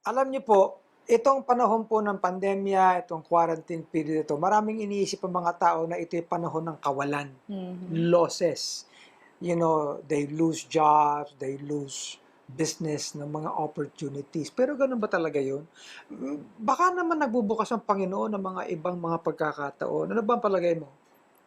Alam niyo po, itong panahon po ng pandemya, itong quarantine period ito, maraming iniisip ang mga tao na ito'y panahon ng kawalan, Mhm. losses. You know, they lose jobs, they lose business ng mga opportunities. Pero ganun ba talaga yun? Baka naman nagbubukas ang Panginoon ng mga ibang mga pagkakataon. Ano ba ang palagay mo?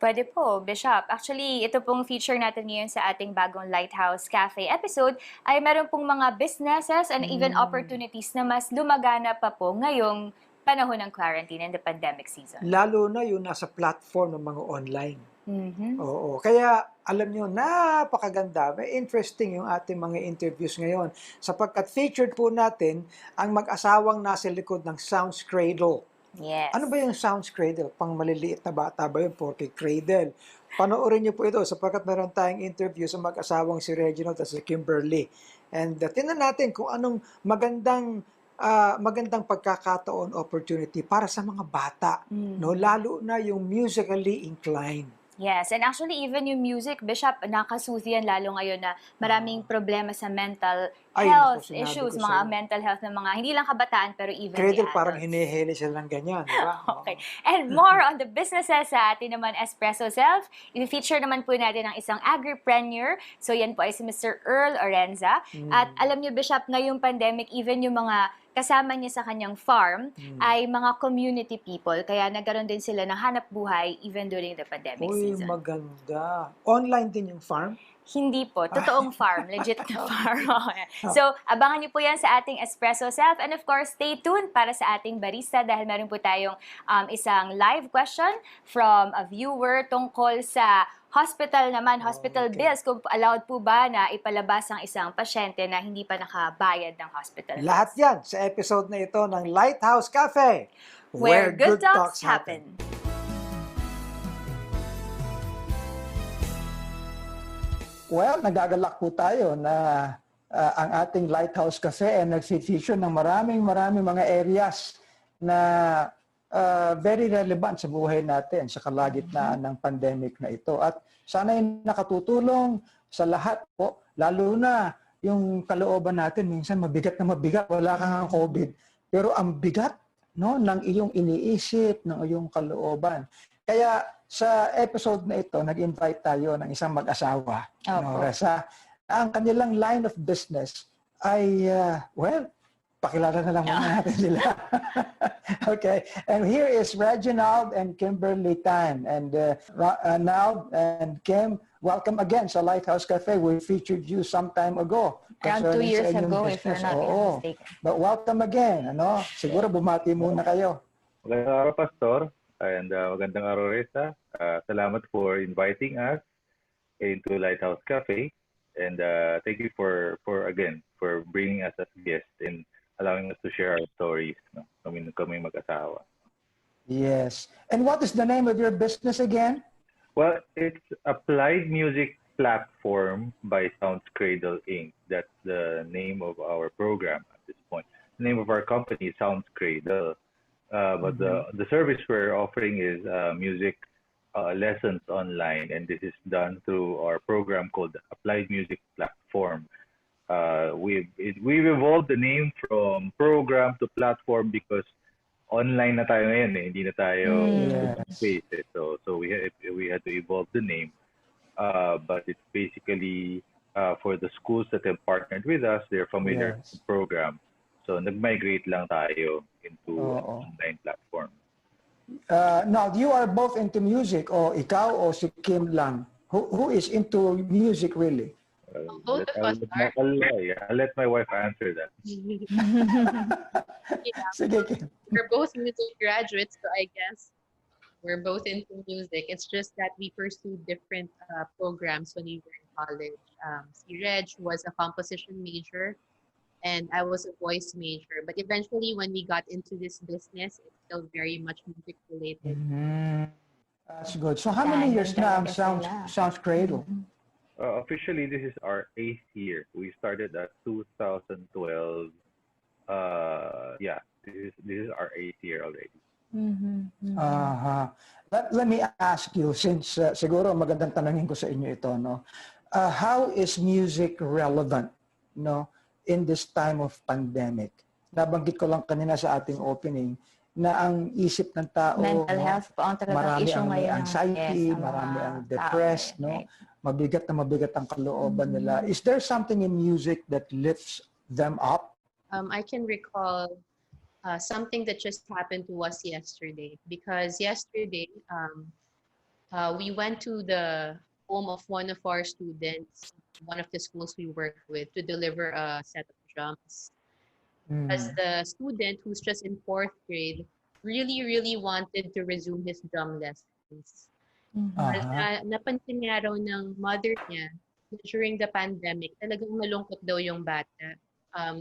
Pwede po, Bishop. Actually, ito pong feature natin ngayon sa ating bagong Lighthouse Cafe episode ay meron pong mga businesses and even Hmm. opportunities na mas lumagana pa po ngayong panahon ng quarantine and the pandemic season. Lalo na yung nasa platform ng mga online. Mhm. Oo, kaya alam niyo napakaganda, very interesting yung ating mga interviews ngayon sapagkat featured po natin ang mag-asawang nasa likod ng Sounds Cradle. Ano ba Yes. yung Sounds Cradle? Pang maliliit na bata ba yun? Porque Cradle. Panoorin niyo po ito sapagkat meron tayong interview sa mag-asawang si Reginald at si Kimberly. And tingnan natin kung anong magandang pagkakataon, opportunity para sa mga bata, no? Mhm. Lalo na yung musically inclined. Yes, and actually even yung music, Bishop, nakaka-soothe yan lalo ngayon na maraming Ah, problema sa mental ay naku, health sinabi issues, ko mga sa'yo. mental health ng mga hindi lang kabataan pero even the Cradle parang adults. hinihili sila ng ganyan, di ba? Okay. Oo. And more on the businesses sa atin naman Espresso Self. I-feature naman po natin ang isang agripreneur. So yan po ay si Mr. Earl Orenza. At Mm, alam niyo, Bishop, ngayong pandemic, even yung mga kasama niya sa kanyang farm mm. ay mga community people. Kaya nagkaroon din sila ng hanap buhay even during the pandemic Uy, season. maganda. Online din yung farm? Hindi po, totoong farm, legit na farm. Oh, So, abangan niyo po yan sa ating Espresso Self. And of course, stay tuned para sa ating barista dahil meron po tayong isang live question from a viewer tungkol sa hospital naman, hospital okay. bills. Kung allowed po ba na ipalabas ang isang pasyente na hindi pa nakabayad ng hospital Lahat bills? yan sa episode na ito ng Lighthouse Cafe, Where where good good talks talks happen. happen. Well, nagagalak po tayo na ang ating Lighthouse Cafe ay nag-feature ng maraming mga areas na very relevant sa buhay natin sa kalagitnaan ng pandemic na ito. At sana ay nakatutulong sa lahat po, lalo na yung kalooban natin minsan mabigat na mabigat, wala kang COVID. Pero ang bigat, no, ng iyong iniisip, ng iyong kalooban. Kaya sa episode na ito, nag-invite tayo ng isang mag-asawa, no, Opo. Reza. Ang kanilang line of business ay, well, pakilala na lang muna natin sila. Okay, and here is Reginald and Kimberly Tan. And Nald and Kim, welcome again sa Lighthouse Cafe. We featured you some time ago. Around 2 concerning sa years inyong ago, if business. you're not Oo. mistaken. But welcome again. Ano? Siguro bumati muna kayo. Magandang araw, Pastor. And magandang araw, Reza. Salamat for inviting us into Lighthouse Cafe. And thank you for bringing us as guests and allowing us to share our stories. No? Kami mag-asawa. Yes. And what is the name of your business again? Well, it's Applied Music Platform by Sounds Cradle Inc. That's the name of our program at this point. The name of our company is Sounds Cradle. But the service we're offering is music lessons online, and this is done through our program called the Applied Music Platform. We've evolved the name from program to platform because online na tayo ngayon eh. Hindi na tayo face eh. So we had to evolve the name. But it's basically for the schools that have partnered with us, they're familiar with the program. So nag-migrate lang tayo into an online platform. Now, you are both into music, o ikaw o si Kim lang? Who is into music really? Both of us are. I'll let my wife answer that. Yeah, Sige, Kim. we're both music graduates, so I guess we're both into music. It's just that we pursued different programs when we were in college. Si Reg was a composition major, and I was a voice major. But eventually, when we got into this business, it's still very much music related. That's good. So how many years na ang Sounds Cradle? Officially, this is our 8th year. We started at 2012. This is our 8th year already. Let me ask you, since siguro magandang tanongin ko sa inyo ito, no? How is music relevant, no, in this time of pandemic? nabanggit ko lang kanina sa ating opening, na ang isip ng tao, Mental no, health po ang talagang marami issue ang may ngayon ng anxiety, ng mga marami ang tao depressed, ngayon, no, right? mabigat na mabigat ang kalooban nila. Is there something in music that lifts them up? I can recall something that just happened to us yesterday, because yesterday we went to the home of one of our students, one of the schools we work with, to deliver a set of drums. As the student who's just in fourth grade really, really wanted to resume his drum lessons. But Aha. napansin nga raw ng mother niya na during the pandemic, talagang nalungkot daw yung bata.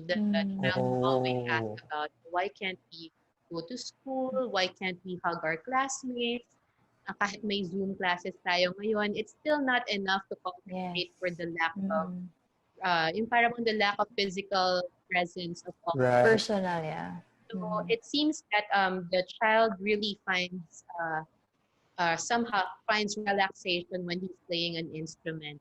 The child would always ask Oh. about, why can't we go to school? Why can't we hug our classmates? Kahit may Zoom classes tayo ngayon, it's still not enough to Yes. compensate for the lack of, yung parang the lack of physical presence of all. Right. Personal, yeah. So it seems that the child really finds somehow finds relaxation when he's playing an instrument,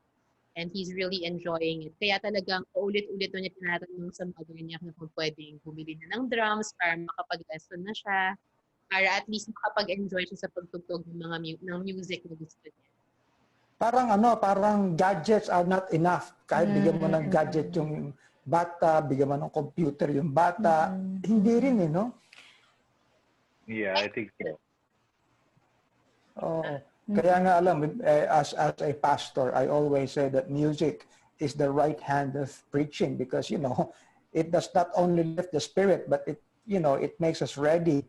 and he's really enjoying it. Kaya talagang paulit-ulit niya tinatanong sa mother niya kung pwedeng bumili na ng drums para makapag-lesson na siya, para at least makapag-enjoy siya sa pagtugtog ng mga ng music na gusto niya. Parang gadgets are not enough. Kahit bigyan mo ng gadget yung bata, bigyan mo ng computer yung bata, hindi rin no? Yeah, I think so. Oh. Kaya nga alam, as a pastor, I always say that music is the right hand of preaching, because, it does not only lift the spirit, but it makes us ready,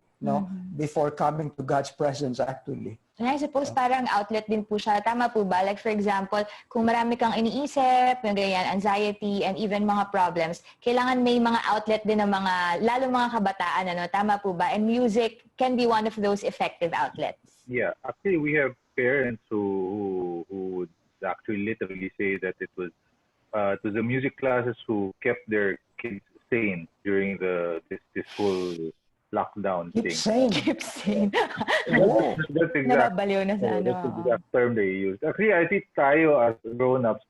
before coming to God's presence actually. And I suppose parang outlet din po siya. Tama po ba? Like for example, kung marami kang iniisip, yung ganyan, anxiety, and even mga problems, kailangan may mga outlet din ng mga, lalo mga kabataan, Tama po ba? And music can be one of those effective outlets. Yeah, actually, we have parents who would actually literally say that it was the music classes who kept their kids sane during this whole lockdown Keep thing. sane. Keep sane. That's exact. Nababaliw na sa That's the exact term they use. Actually, I think tayo as grown-ups,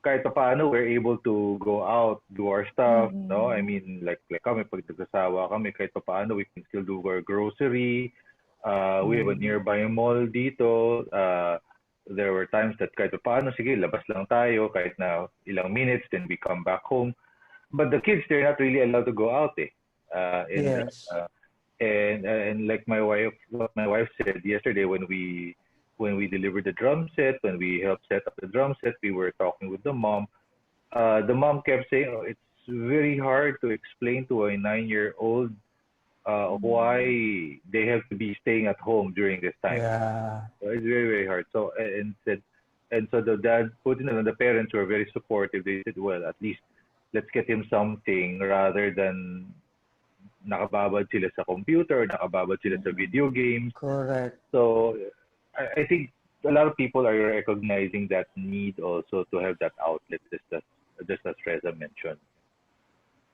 kahit paano we're able to go out, do our stuff, no? I mean, like kami pag nagsasawa kami, kahit paano we can still do our grocery. We have a nearby mall dito. There were times that kahit paano, sige, labas lang tayo, kahit na ilang minutes, then we come back home. But the kids, they're not really allowed to go out, eh. Yes. And like what my wife said yesterday when we delivered the drum set, when we helped set up the drum set, we were talking with the mom. The mom kept saying, it's very hard to explain to a 9-year-old why they have to be staying at home during this time. Yeah. So it's very, very hard. So so the dad put in, and the parents were very supportive. They said, well, at least let's get him something rather than nakababad sila sa computer, nakababad sila sa video games. Correct. So I think a lot of people are recognizing that need also to have that outlet, just as Reza mentioned.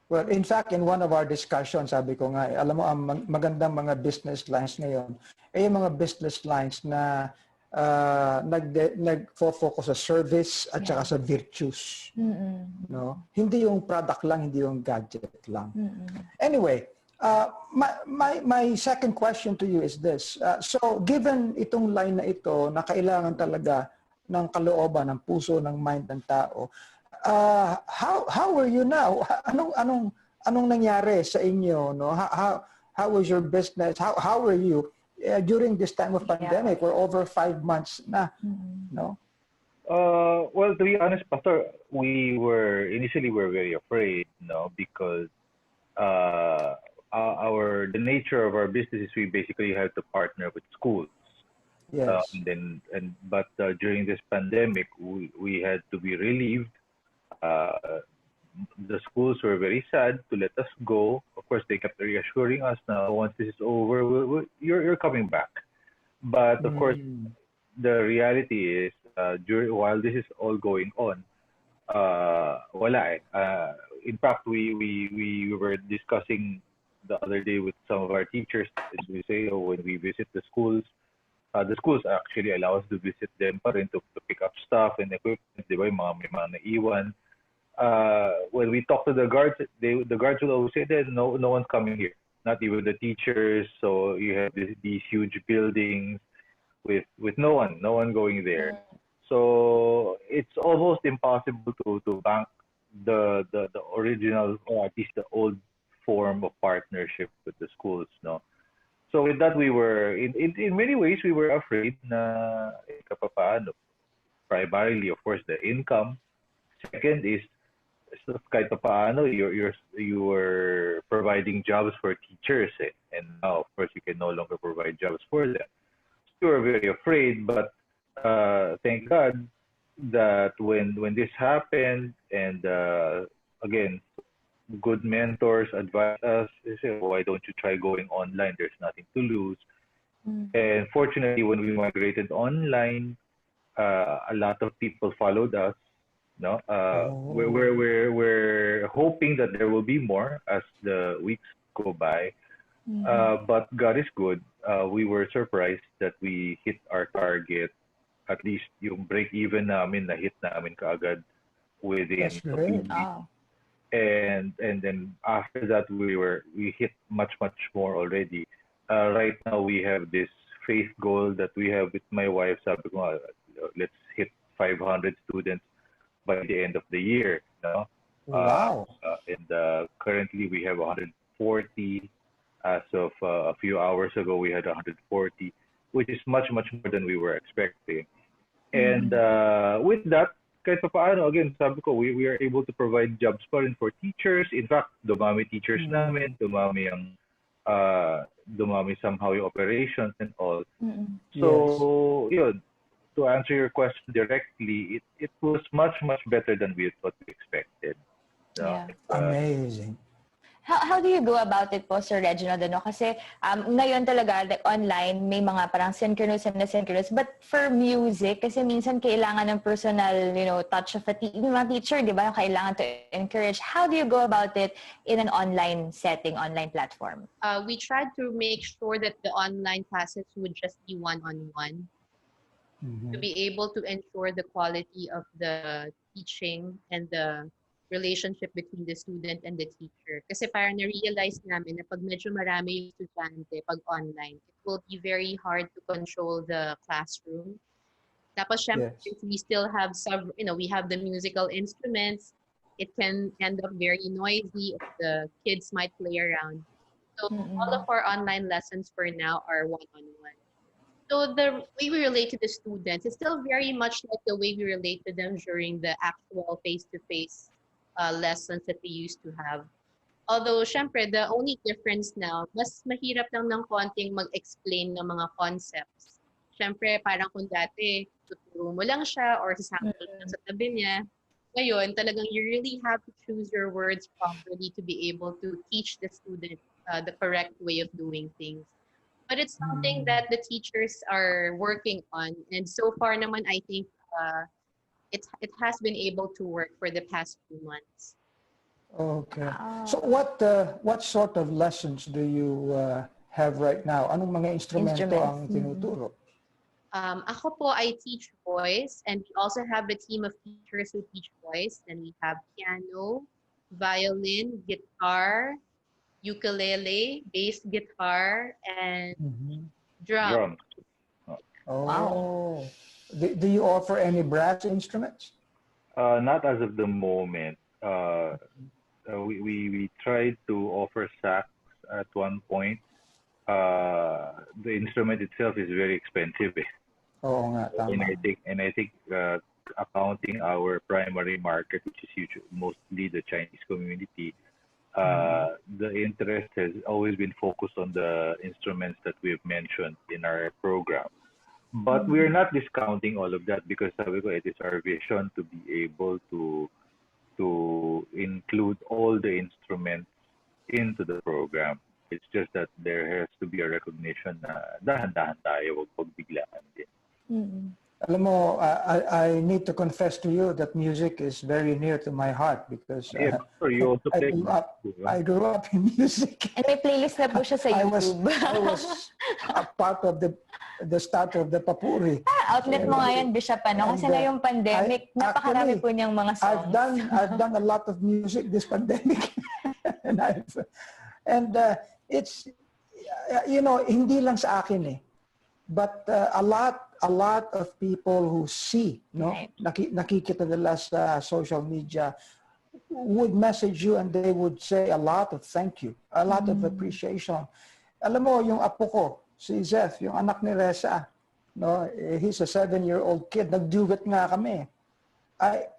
Well, in fact, in one of our discussions, sabi ko nga, alam mo, ang magandang mga business lines ngayon, yung mga business lines na nag-focus sa service at saka sa virtues. No? Hindi yung product lang, hindi yung gadget lang. Anyway, my second question to you is this. So, given itong line na ito, na kailangan talaga ng kalooban, ng puso, ng mind ng tao, how were you now? Anong nangyari sa inyo? No? How was your business? How were you during this time of pandemic? We're over 5 months na. No? Well, to be honest, Pastor, we were initially very afraid, because the nature of our business is we basically have to partner with schools. Yes. But during this pandemic, we had to be relieved. The schools were very sad to let us go. Of course, they kept reassuring us now, once this is over, you're coming back. But of course, the reality is, while this is all going on, wala eh. In fact, we were discussing the other day with some of our teachers, as we say, when we visit the schools actually allow us to visit them pa rin to pick up stuff and equipment, di ba, may mga naiwan. when we talk to the guards, the guards will always say that no one's coming here, not even the teachers. So you have these huge buildings with no one going there. So it's almost impossible to bank the original, or at least the old form of partnership with the schools, no. So with that, we were in many ways we were afraid na kapapaano. Primarily, of course, the income. Second is, so kahit paano you were providing jobs for teachers, eh. And now of course you can no longer provide jobs for them. So we were very afraid, but thank God that when this happened, and again, good mentors advised us. They say, why don't you try going online? There's nothing to lose. And fortunately, when we migrated online, a lot of people followed us. No, we're hoping that there will be more as the weeks go by. But God is good. We were surprised that we hit our target. At least yung break even namin na hit namin kaagad within That's a few great. weeks. Oh. And then after that we hit much more already. Right now we have this faith goal that we have with my wife. Sabi ko, let's hit 500 students by the end of the year. No? Wow. And currently we have 140. As of a few hours ago, we had 140, which is much more than we were expecting. And with that, kahit pa paano, again, sabi ko, we are able to provide jobs pa rin for teachers. In fact, dumami teachers namin, dumami somehow yung operations and all. So, yun, to answer your question directly, it was much better than what we expected. Yeah. Amazing. How do you go about it po, Sir Reginald? Ano? Kasi ngayon talaga, like, online, may mga parang synchronous and asynchronous. But for music, kasi minsan kailangan ng personal, touch of yung mga teacher, di ba? Kailangan to encourage. How do you go about it in an online setting, online platform? We tried to make sure that the online classes would just be one-on-one to be able to ensure the quality of the teaching and the relationship between the student and the teacher. Kasi parang na-realize namin na pag medyo marami yung estudyante, pag online, it will be very hard to control the classroom. Tapos syempre, Yes. since we still have we have the musical instruments, it can end up very noisy if the kids might play around. So all of our online lessons for now are one-on-one. So the way we relate to the students is still very much like the way we relate to them during the actual face-to-face lessons that we used to have. Although, syempre, the only difference now, mas mahirap lang ng konting mag-explain ng mga concepts. Syempre, parang kung dati, tuturo mo lang siya or sasama mo lang sa tabi niya. Ngayon, talagang you really have to choose your words properly to be able to teach the student the correct way of doing things. But it's something that the teachers are working on. And so far naman, I think it has been able to work for the past few months. Okay. So what sort of lessons do you have right now? Anong mga instrumento ang tinuturo? Ako po, I teach voice, and we also have a team of teachers who teach voice. And we have piano, violin, guitar, ukulele, bass guitar, and drum. Oh. Wow. Do you offer any brass instruments? Not as of the moment. We tried to offer sax at one point. The instrument itself is very expensive. Oo nga, tama. And I think accounting our primary market, which is mostly the Chinese community, the interest has always been focused on the instruments that we've mentioned in our program. But we're not discounting all of that because sabi ko, it is our vision to be able to include all the instruments into the program. It's just that there has to be a recognition na dahan-dahan tayo, wag biglaan din. Alam mo, I need to confess to you that music is very near to my heart because Yeah, sure. You also I play grew music, up di ba? I grew up in music. And may playlist na po siya sa I YouTube. was a part of the starter of the Papuri. Outlet mo nga yan, Bishop, ano? Kasi And na yung I pandemic, napakarami actually po niyang mga I've songs. done a lot of music this pandemic, and it's hindi lang sa akin eh, but a lot of people who see, no, Right. nakikita nila sa social media would message you and they would say a lot of thank you, a lot of appreciation. Alam mo, yung apo ko, si Zeph, yung anak ni Reza, no, he's a 7-year-old kid. Nagdugat nga kami. I,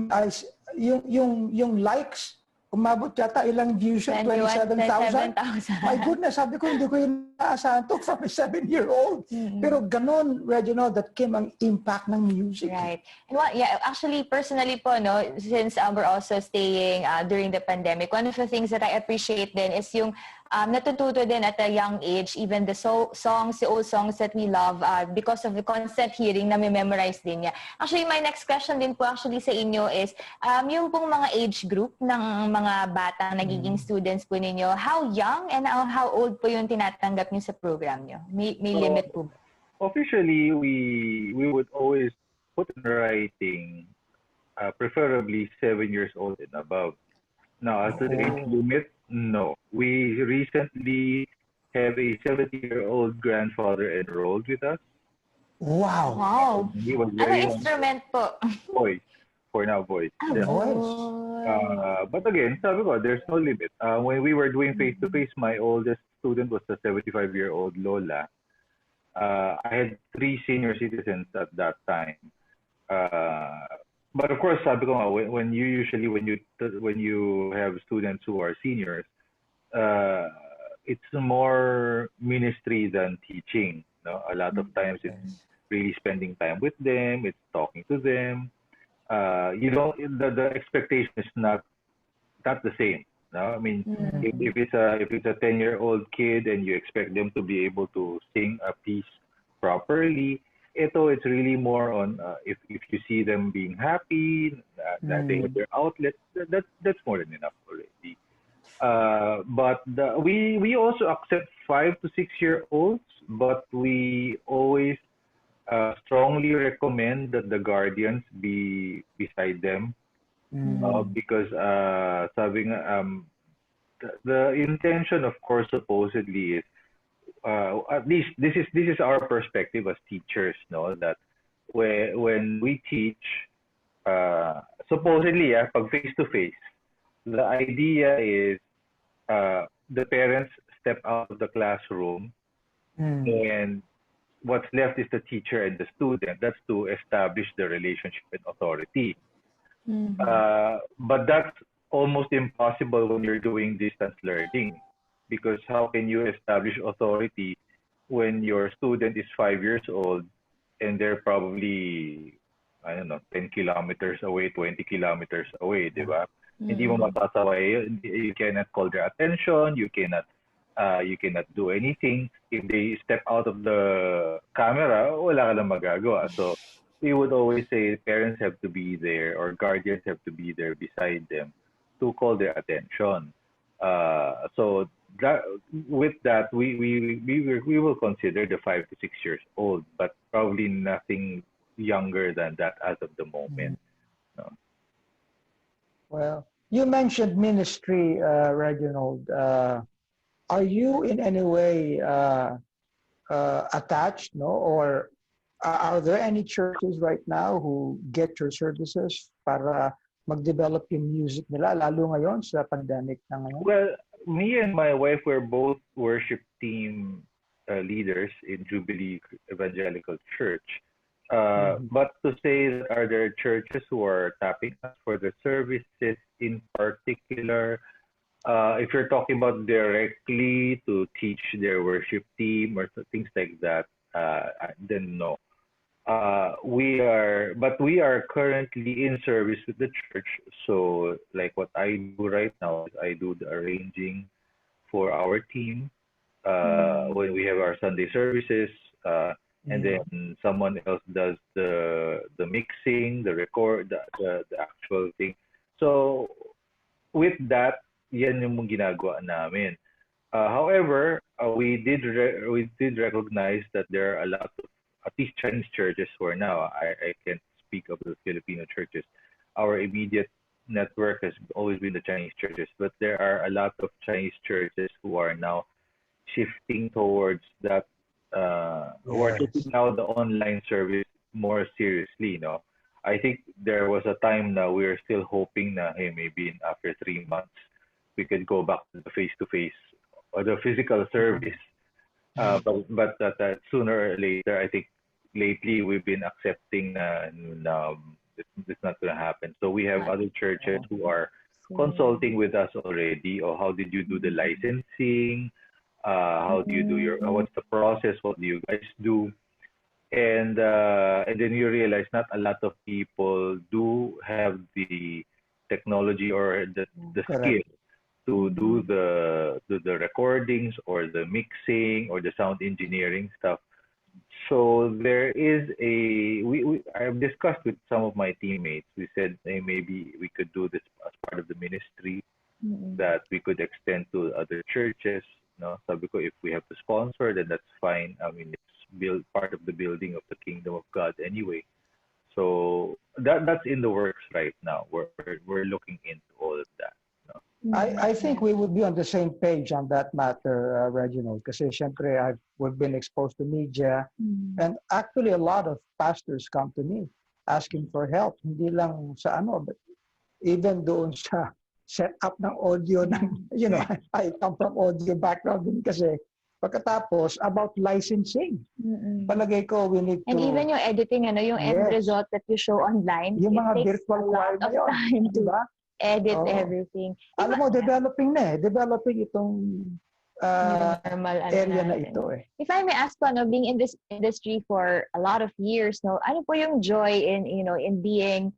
I yung likes, umabot yata ilang views yun, 27,000. 27,000. My goodness, sabi ko, hindi ko yun naasahan to from a 7-year-old. Pero ganon, Reginald, that came ang impact ng music. Right. And yeah, actually, personally po, no, since we're also staying during the pandemic, one of the things that I appreciate then is yung natututo din at a young age, even the songs, the old songs that we love, because of the constant hearing na may memorize din niya. Actually, my next question din po actually sa inyo is, yung pong mga age group ng mga batang nagiging students po ninyo, how young and how old po yung tinatanggap niyo sa program niyo? May So, limit po ba? officially, we would always put in writing, preferably 7 years old and above. Now, as to the age limit, no. We recently have a 70-year-old grandfather enrolled with us. Wow. Wow. He was Ano very young. instrument po? Voice. For now, voice. Yeah. But again, sabi ko, there's no limit. When we were doing face-to-face, my oldest student was a 75-year-old Lola. I had 3 senior citizens at that time. But of course, sabi ko nga, when you have students who are seniors, it's more ministry than teaching. No, a lot of times it's really spending time with them. It's talking to them. The expectation is not the same. No, I mean, if it's a 10-year-old kid and you expect them to be able to sing a piece properly, it's really more on if you see them being happy, that they have their outlet, that's more than enough already. But we also accept 5 to 6-year-olds, but we always strongly recommend that the guardians be beside them, because sabi nga, the intention, of course, supposedly is, at least this is our perspective as teachers, no, that when we teach, supposedly, pag face to face, the idea is the parents step out of the classroom, and what's left is the teacher and the student. That's to establish the relationship and authority. But that's almost impossible when you're doing distance learning, because how can you establish authority when your student is 5 years old and they're probably, I don't know, 10 kilometers away, 20 kilometers away, di ba? Hindi mo masasaway. You cannot call their attention. You cannot do anything. If they step out of the camera, wala ka lang magagawa. So we would always say parents have to be there, or guardians have to be there beside them to call their attention. So that, with that, we will consider the 5 to 6 years old, but probably nothing younger than that as of the moment. No. Well, you mentioned ministry, Reginald. Are you in any way attached, no? Or are there any churches right now who get your services para mag-develop yung music nila, lalo ngayon sa pandemic na ngayon? Well, me and my wife were both worship team leaders in Jubilee Evangelical Church. But to say that are there churches who are tapping us for the services in particular, if you're talking about directly to teach their worship team or things like that, then no. We are currently in service with the church. So like what I do right now is I do the arranging for our team when we have our Sunday services. and Mm. then someone else does the mixing, the record, the actual thing. So with that, yan yung ginagawa namin. However, we did recognize that there are a lot of at least Chinese churches who are now. I can't speak of the Filipino churches. Our immediate network has always been the Chinese churches, but there are a lot of Chinese churches who are now shifting towards that. Who are Yes. taking now the online service more seriously. No, I think there was a time now we are still hoping that hey maybe after 3 months we could go back to the face to face or the physical service. But sooner or later, I think lately we've been accepting it's not going to happen. So we have other churches who are consulting with us already. Or how did you do the licensing? How do you do your? What's the process? What do you guys do? And then you realize not a lot of people do have the technology or the skill Correct. to do the recordings or the mixing or the sound engineering stuff. So there is we I've discussed with some of my teammates. We said hey, maybe we could do this as part of the ministry that we could extend to other churches. No, sabi ko if we have to sponsor, then that's fine. I mean, it's build part of the building of the kingdom of God anyway. So that's in the works right now. We're looking into all of that. No? I think we would be on the same page on that matter, Reginald, kasi syempre we've been exposed to media, and actually a lot of pastors come to me asking for help, hindi lang sa ano, but even doon sa setup ng audio ng, I come from audio background din kasi pagkatapos about licensing. Palagay ko we need to, And even yung editing, yung end yes, result that you show online, yung it mga takes virtual a choir lot na of yun, time di to ba? edit Oo. everything. Alam mo, developing itong Normal, area na natin. ito eh. If I may ask po, being in this industry for a lot of years, ano po yung joy in, in being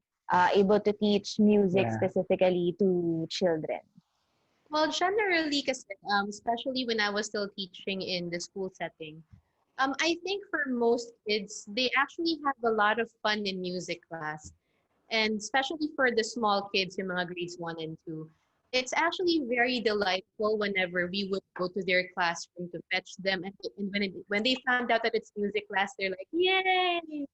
able to teach music Yeah. specifically to children? Well, generally, kasi, especially when I was still teaching in the school setting, I think for most kids, they actually have a lot of fun in music class. And especially for the small kids, yung mga grades 1 and 2, it's actually very delightful whenever we would go to their classroom to fetch them. And when they found out that it's music class, they're like, yay!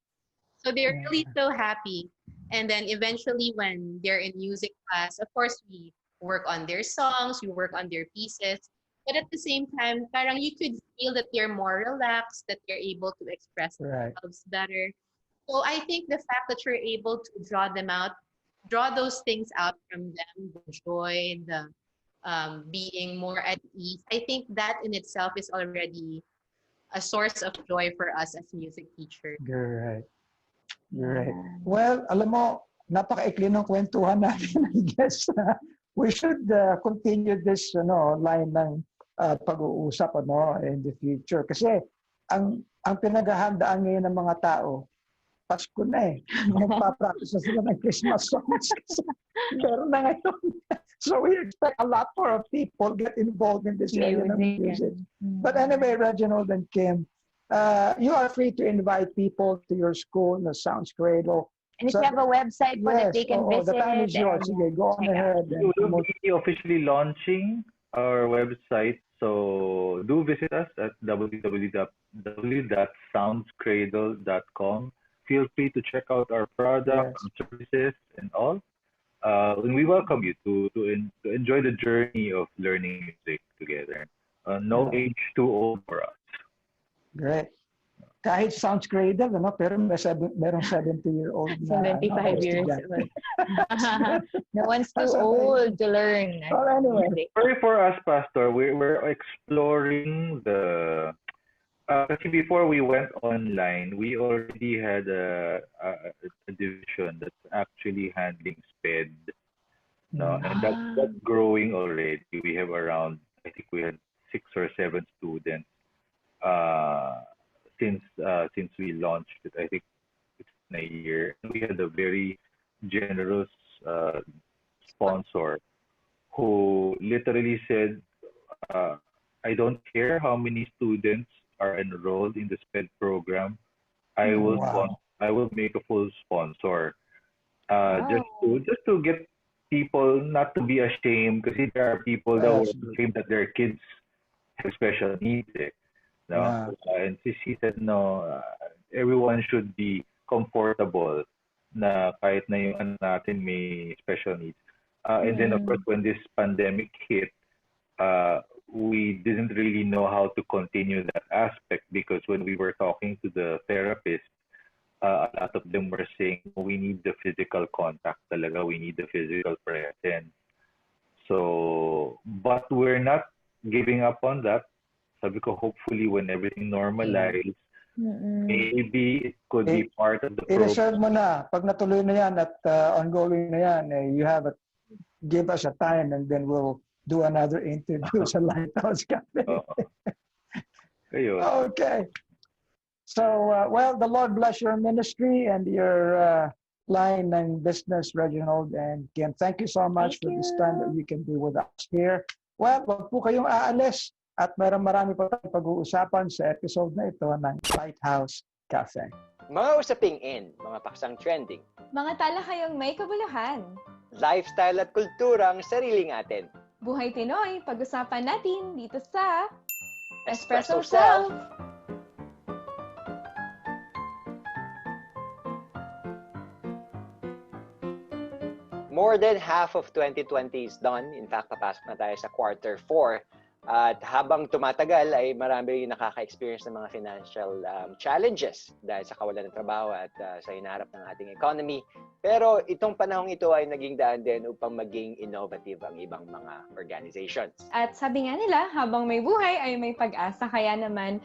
So they're really so happy. And then eventually when they're in music class, of course, we work on their songs, we work on their pieces. But at the same time, parang you could feel that they're more relaxed, that they're able to express Right. themselves better. So I think the fact that you're able to draw those things out from them, the joy, the being more at ease, I think that in itself is already a source of joy for us as music teachers. You're right. You're right. Well, alam mo, napaka-ikli ng kwentuhan natin, I guess. We should continue this line ng pag-uusap in the future. Kasi ang pinaghahandaan ngayon ng mga tao, Pasko na eh. Nagpa-practice na sila ng Christmas songs kasi meron na ngayon. So we expect a lot more of people get involved in this area of music. But anyway, Reginald and Kim, you are free to invite people to your school, the Sounds Cradle. And if you have a website po that they can visit. The time is yours. Sige, go on ahead. We will be officially launching our website. So do visit us at www.soundscradle.com. Feel free to check out our products, and services, and all. And we welcome you to enjoy the journey of learning music together. No age too old for us. Great. Kahit Sounds Cradle, pero merong 70-year-old na 75 years old. No one's too old to learn. Well, anyway. Sorry for us, Pastor. We're exploring the... Kasi before we went online, we already had a division that's actually handling SPED. No, and that's growing already. We have around, I think we had 6 or 7 students since we launched it. I think it's been a year. We had a very generous sponsor who literally said, I don't care how many students are enrolled in the SPED program, Wow. I will make a full sponsor. Wow. Just to get people not to be ashamed, kasi there are people that were Absolutely. ashamed that their kids have special needs. No? Yeah. And she said, no, everyone should be comfortable na kahit na yung anak natin may special needs. And then, of course, when this pandemic hit, we didn't really know how to continue that aspect because when we were talking to the therapist, a lot of them were saying we need the physical contact talaga, we need the physical presence. So, but we're not giving up on that. Sabi ko, hopefully when everything normalizes, maybe it could be part of the program. I-reserve mo na. Pag natuloy na yan at ongoing na yan, you have give us a time and then we'll do another interview sa Lighthouse Cafe. Kayo. Okay. So, well, the Lord bless your ministry and your line ng business, Reginald. And again, thank you so much for this time that you can be with us here. Well, wag po kayong aalis at marami pa tayong pag-uusapan sa episode na ito ng Lighthouse Cafe. Mga usaping in, mga paksang trending, Mga talakayang may kabuluhan. lifestyle at kulturang sariling atin. Buhay Pinoy, pag-usapan natin dito sa Espresso Espresso Self. Self. More than half of 2020 is done. In fact, papasok na tayo sa quarter 4. At habang tumatagal ay marami rin nakaka-experience ng mga financial challenges dahil sa kawalan ng trabaho at sa hinaharap ng ating economy. Pero itong panahong ito ay naging daan din upang maging innovative ang ibang mga organizations. At sabi nga nila, habang may buhay ay may pag-asa. Kaya naman,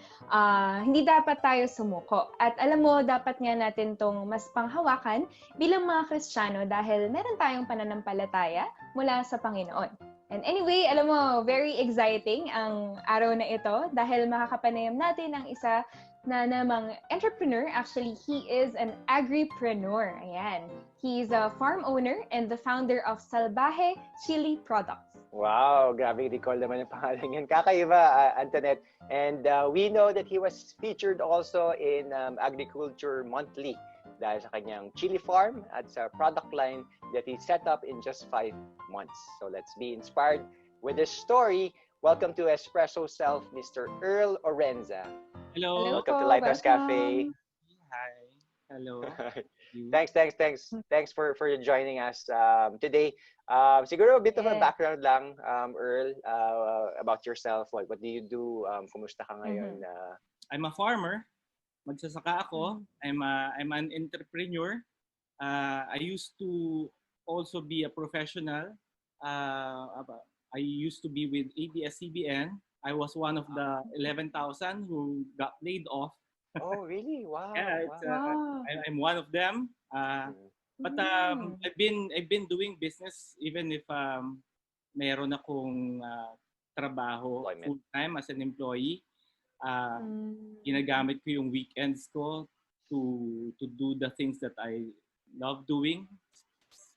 hindi dapat tayo sumuko. At alam mo, dapat nga natin tong mas panghawakan bilang mga Kristiyano dahil meron tayong pananampalataya mula sa Panginoon. And anyway, alam mo, very exciting ang araw na ito dahil makakapanayam natin ang isa na namang entrepreneur. Actually, he is an agripreneur. Ayan. He's a farm owner and the founder of Salvaje Chili Products. Wow, grabe recall naman yung pangalan yan. Kakaiba, Antoinette. And we know that he was featured also in Agriculture Monthly dahil sa kanyang chili farm at sa product line that he set up in just 5 months. So let's be inspired with this story. Welcome to Espresso Self, Mr. Earl Orenza. Hello. Welcome to po, Lighthouse welcome. Cafe. Hi. Hello. Thanks for joining us today. Siguro a bit of a Yeah. background lang, Earl, about yourself. What do you do? Kumusta ka ngayon? I'm a farmer. Magsasaka ako. I'm an entrepreneur. I used to also be a professional. I used to be with ABS-CBN. I was one of the 11,000 who got laid off. Oh, really? Wow. Yeah, wow. I'm one of them. But I've been doing business even if meron akong trabaho Employment. full time as an employee. Ginagamit ko yung weekends ko to do the things that I love doing,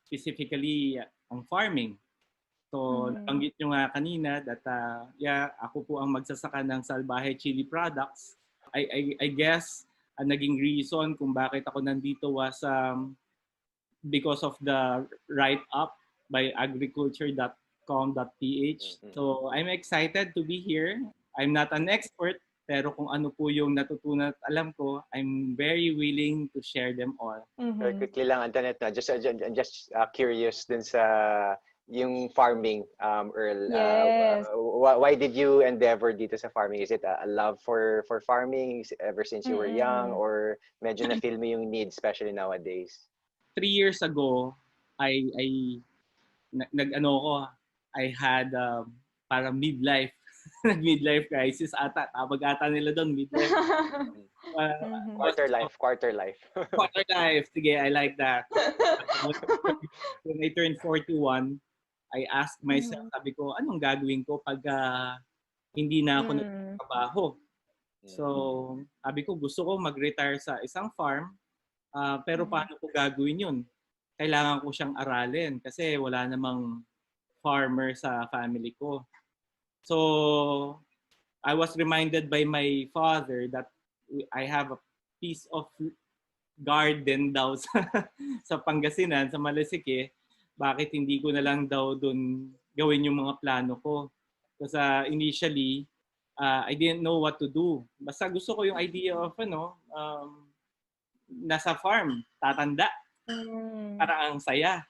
specifically ang farming. So, nabanggit nyo nga kanina that ako po ang magsasaka ng Salvaje Chili Products. I guess ang naging reason kung bakit ako nandito was because of the write-up by agriculture.com.ph. So, I'm excited to be here. I'm not an expert, pero kung ano po yung natutunan at alam ko, I'm very willing to share them all. Very quickly lang, Antoinette, no? just curious dun sa yung farming, Earl. Yes. Why did you endeavor dito sa farming? Is it a love for farming ever since you were young, or medyo na-feel mo yung need, especially nowadays? 3 years ago, I had parang midlife midlife crisis ata. Tawag ata nila doon, midlife. Quarter life. Quarter life. Sige, I like that. When I turned 41, I asked myself, sabi ko, anong gagawin ko pag hindi na ako nagtatrabaho? So, sabi ko, gusto ko mag-retire sa isang farm, pero paano ko gagawin yun? Kailangan ko siyang aralin kasi wala namang farmer sa family ko. So, I was reminded by my father that I have a piece of garden daw sa Pangasinan, sa Malasike. Bakit hindi ko na lang daw doon gawin yung mga plano ko? Kasi initially, I didn't know what to do. Basta gusto ko yung idea of nasa farm, tatanda, para ang saya.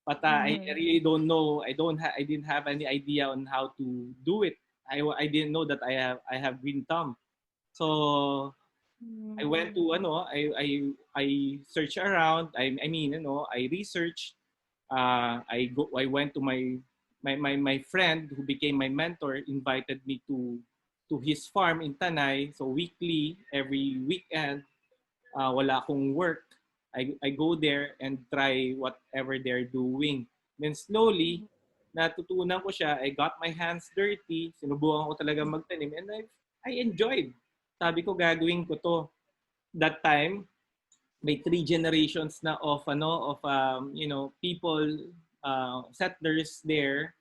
But I really don't know. I didn't have any idea on how to do it. I didn't know that I have green thumb. So I went to I search around. I mean, I research. I went to my friend who became my mentor, invited me to his farm in Tanay. So weekly, every weekend, wala akong work. I go there and try whatever they're doing. Then slowly, natutunan ko siya. I got my hands dirty. Sinubukan ko talaga magtanim and I enjoyed. Sabi ko, gagawin ko to. That time, may 3 generations na of people, settlers there.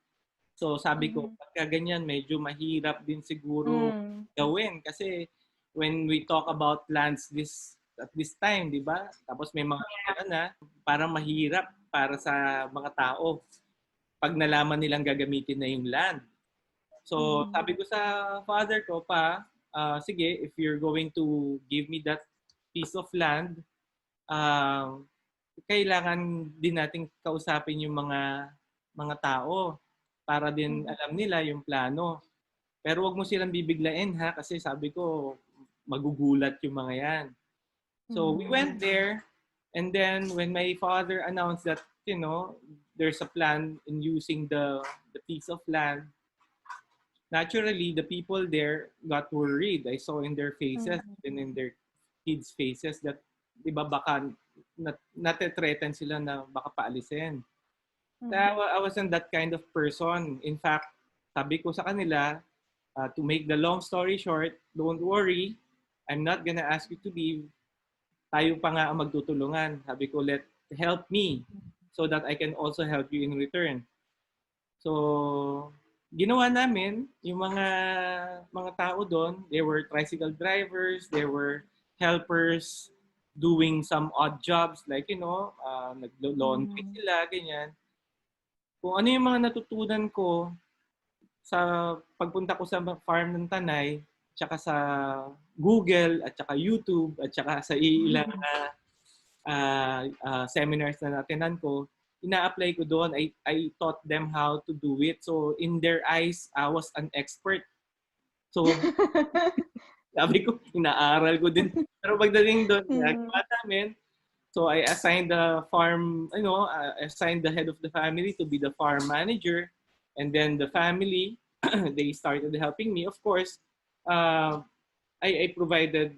So sabi ko, pagka ganyan, medyo mahirap din siguro gawin. Kasi when we talk about lands at this time, di ba? Tapos may mga parang mahirap para sa mga tao pag nalaman nilang gagamitin na yung land. So sabi ko sa father ko sige, if you're going to give me that piece of land, kailangan din nating kausapin yung mga tao para din alam nila yung plano. Pero wag mo silang bibiglain kasi sabi ko magugulat yung mga yan. So we went there, and then when my father announced that there's a plan in using the piece of land, naturally the people there got worried. I saw in their faces and in their kids' faces that baka nate-threaten sila na baka paalisin. I wasn't that kind of person. In fact, sabi ko sa kanila, to make the long story short, don't worry, I'm not gonna ask you to leave. Tayo pa nga ang magtutulungan. Sabi ko, help me so that I can also help you in return. So, ginawa namin yung mga tao doon. They were tricycle drivers, they were helpers doing some odd jobs like, nag-laundry sila, ganyan. Kung ano yung mga natutunan ko sa pagpunta ko sa farm ng Tanay, tsaka sa Google, at tsaka YouTube, at tsaka sa ilang seminars na natinan ko, ina-apply ko doon. I taught them how to do it. So in their eyes, I was an expert. So sabi ko, inaaral ko din. Pero pagdating doon, nagawa namin. So I assigned the farm, assigned the head of the family to be the farm manager. And then the family, they started helping me. Of course, I provided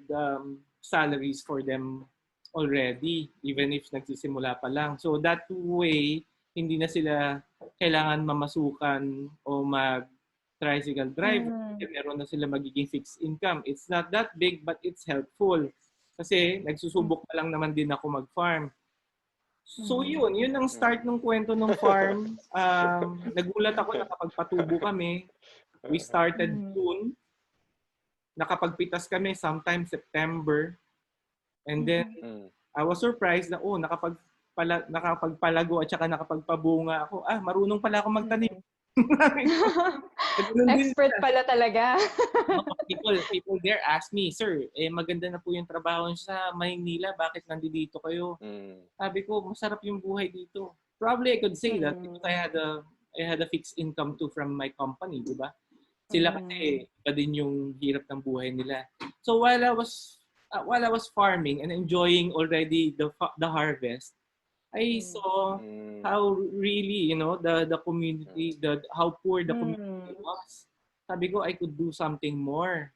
salaries for them already, even if nagsisimula pa lang. So that way, hindi na sila kailangan mamasukan o mag-tricycle drive. Meron na sila magiging fixed income. It's not that big, but it's helpful. Kasi nagsusubok na lang naman din ako mag-farm. So yun ang start ng kwento ng farm. Nagulat ako na kapag patubo kami. We started June. Nakapagpitas kami sometime September. And then I was surprised na nakapagpalago at saka nakapagpabunga ako. Marunong pala ako magtanim. Expert pala talaga. people there ask me, "Sir, maganda na po yung trabaho sa Maynila. Bakit nandito kayo?" Sabi ko, masarap yung buhay dito. Probably I could say that because I had a fixed income too from my company, di ba? Sila kasi iba din yung hirap ng buhay nila. So while I was farming and enjoying already the harvest, I saw how really, the community, how poor the community was. Sabi ko, I could do something more.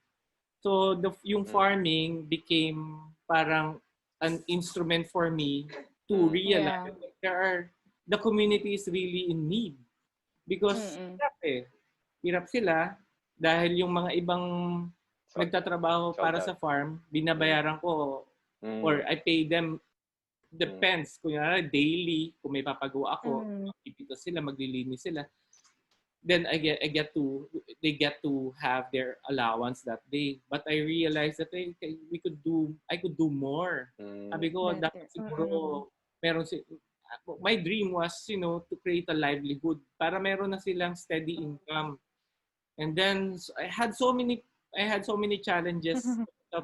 So yung farming became parang an instrument for me to realize that the community is really in need. Because hirap sila dahil yung mga ibang nagtatrabaho para sa farm, binabayaran ko or I pay them. Depends. Kunyari, daily, kung may papagawa ako, magpipito sila, maglilinis sila. then they get to have their allowance that day. But I realized that I could do more. Sabi ko, dapat Better. siguro meron my dream was, to create a livelihood para meron na silang steady income. And then I had so many challenges sa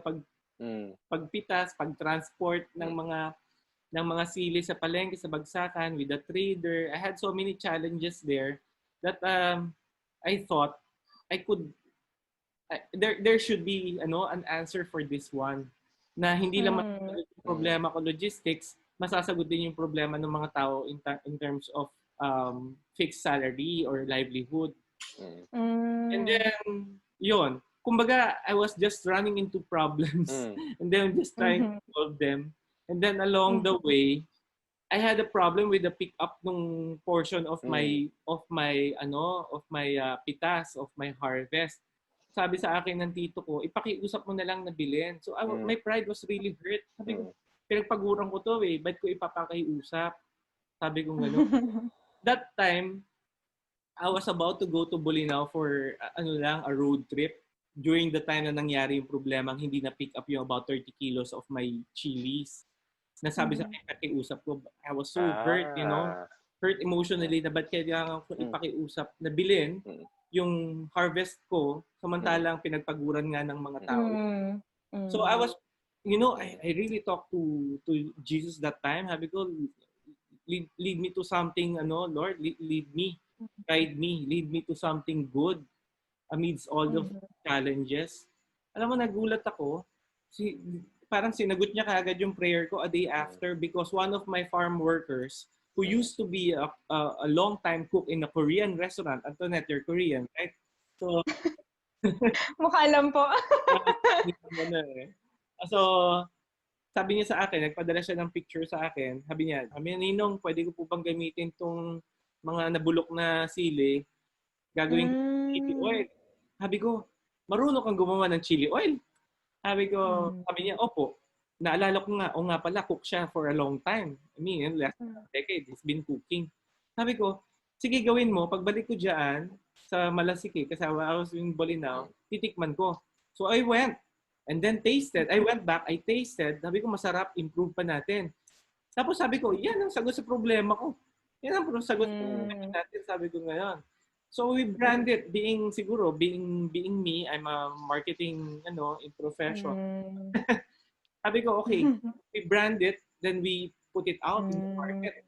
pagpitas, pagtransport ng mga sili sa palengke, sa bagsakan, with the trader. I had so many challenges there that I thought I could there should be an answer for this one, na hindi lang masasagot yung problema ko logistics, masasagot din yung problema ng mga tao in terms of fixed salary or livelihood. And then yun, kumbaga I was just running into problems and then just trying to solve them. And then along the way, I had a problem with the pickup nung portion of my pitas, of my harvest. Sabi sa akin ng tito ko, ipakiusap mo na lang na bilhin. So my pride was really hurt. Sabi ko, pinagpaguran ko to ba't ko ipapakiusap? Sabi ko gano'n. That time, I was about to go to Bolinao for a road trip. During the time na nangyari yung problema, hindi na pick up yung about 30 kilos of my chilies. Nasabi sa akin, pakiusap ko, I was so hurt, hurt emotionally na ba't kailangan ko ipakiusap na bilhin yung harvest ko, samantalang pinagpaguran nga ng mga tao. So I was, I really talked to Jesus that time. Sabi ko, lead me to something, Lord, lead me, guide me, lead me to something good amidst all the challenges. Alam mo, nagulat ako, parang sinagot niya kaagad yung prayer ko a day after, because one of my farm workers who used to be a long-time cook in a Korean restaurant. Antoinette, you're Korean, right? So, Mukha lang po. So, sabi niya sa akin, nagpadala siya ng picture sa akin. Sabi niya, Ninong, pwede ko po bang gamitin tong mga nabulok na sili? Gagawin ko chili oil. Sabi ko, marunong kang gumawa ng chili oil? Sabi niya, opo. Naalala ko nga, nga pala, cook siya for a long time. I mean, last decade, he's been cooking. Sabi ko, sige gawin mo, pagbalik ko dyan sa Malasiki, kasi I was in Bolinao, titikman ko. So I went, and then tasted. I went back, I tasted. Sabi ko, masarap, improve pa natin. Tapos sabi ko, yan ang sagot sa problema ko. Yan ang sagot sa problema natin, sabi ko ngayon. So we branded, being me, I'm a marketing in profession. Sabi ko, okay, we brand it, then we put it out in the market.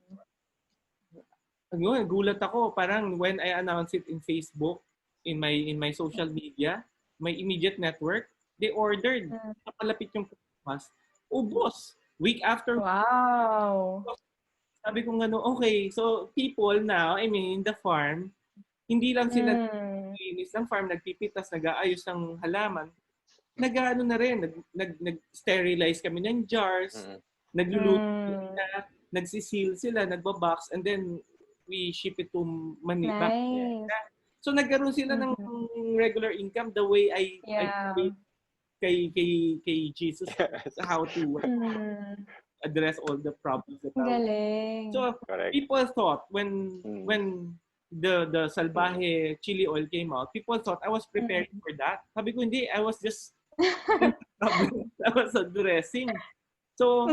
Gulat ako, parang when I announced it in Facebook, in my social media, my immediate network, they ordered. Napalapit yung Christmas. Ubos. Week after week. Wow. Sabi ko okay, so people now, in the farm, hindi lang sila naglinis ng farm, nagpipitas, nag-aayos ng halaman. Nag-ano na rin, nag-sterilize kami ng jars, nagluluto sila, nagsiseal sila, nagbabox, and then we ship it to Manila. Nice. So nagkaroon sila ng regular income the way I kay Jesus how to address all the problems that Galing. So people thought when the salbahe chili oil came out, people thought I was preparing for that. Sabi ko, hindi, I was just I was addressing. So,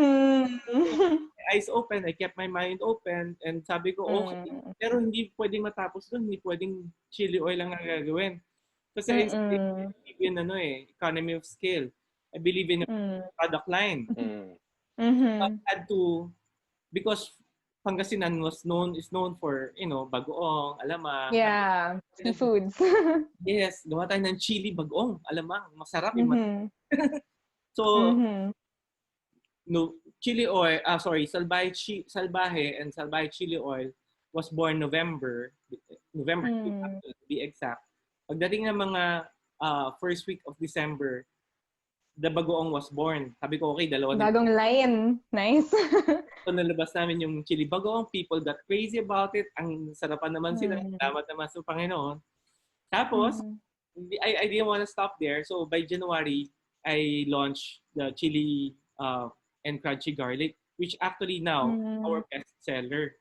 eyes open, I kept my mind open, and sabi ko, okay, pero hindi pwedeng matapos doon, hindi pwedeng chili oil lang ang gagawin. Kasi I believe in economy of scale. I believe in a product line. I had to, because Pangasinan is known for, bagoong, alamang. Yeah, seafoods. Yes, gawa tayo ng chili, bagoong, alamang, masarap yung So, chili oil, salbahe and salbahe chili oil was born November 2 to be exact. Pagdating ng mga first week of December, the bagoong was born. Sabi ko, okay, dalawa na. Bagong line. Nice. So, nalabas namin yung chili bagoong. People got crazy about it. Ang sarapan naman sila. Salamat naman sa Panginoon. Tapos, I didn't want to stop there. So, by January, I launched the chili and crunchy garlic, which actually now our best seller.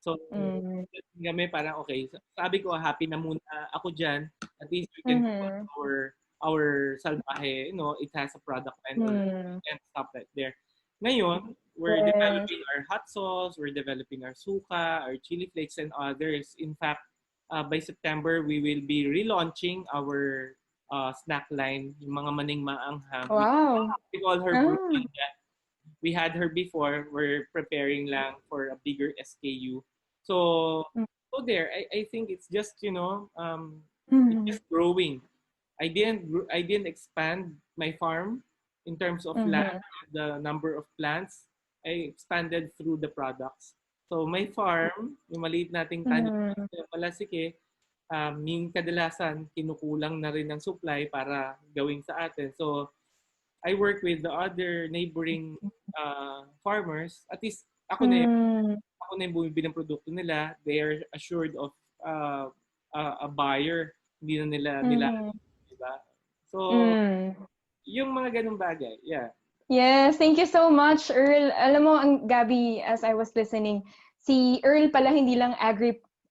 So, Mm. kami parang okay. Sabi ko, happy na muna ako dyan. At least we can promote Mhm. our salbahe, it has a product line already Mm. and stop right there. Ngayon, we're Yes. developing our hot sauce, we're developing our suka, our chili flakes, and others. In fact, by September, we will be relaunching our snack line, yung mga maning maanghang. Wow. We call her Ah. Brunilda. We had her before. We're preparing lang for a bigger SKU. So, so there, I think it's just, it's Mhm. just growing. I didn't expand my farm in terms of land, Mhm. the number of plants. I expanded through the products. So my farm, yung maliit nating tanim Mhm. sa Palasike, yung kadalasan kinukulang na rin ng supply para gawing sa atin. So I work with the other neighboring farmers. At least Mm. ako na yung bumibili ng produkto nila. They are assured of a buyer. Hindi na nila, Mhm. diba? So, Mm. yung mga ganung bagay, yeah. Yes, thank you so much, Earl. Alam mo, ang Gabby, as I was listening, si Earl pala hindi lang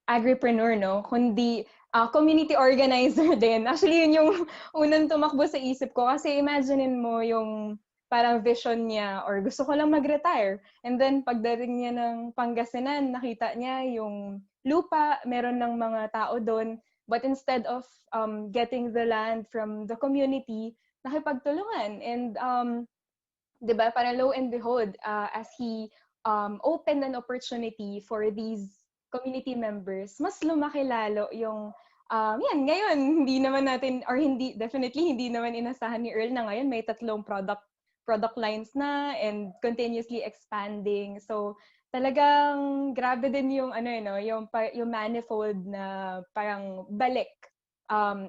agripreneur, no? Kundi community organizer din. Actually, yun yung unang tumakbo sa isip ko. Kasi imaginein mo yung parang vision niya or gusto ko lang mag-retire. And then, pagdating niya ng Pangasinan, nakita niya yung lupa, meron ng mga tao doon. But instead of getting the land from the community, nakipagtulungan. And 'di ba, parang lo and behold, as he opened an opportunity for these community members, mas lumaki lalo yung yan, ngayon, hindi naman natin, or hindi, definitely, hindi naman inasahan ni Earl na ngayon may tatlong product lines na and continuously expanding. So, talagang grabe din yung, yung manifold na parang balik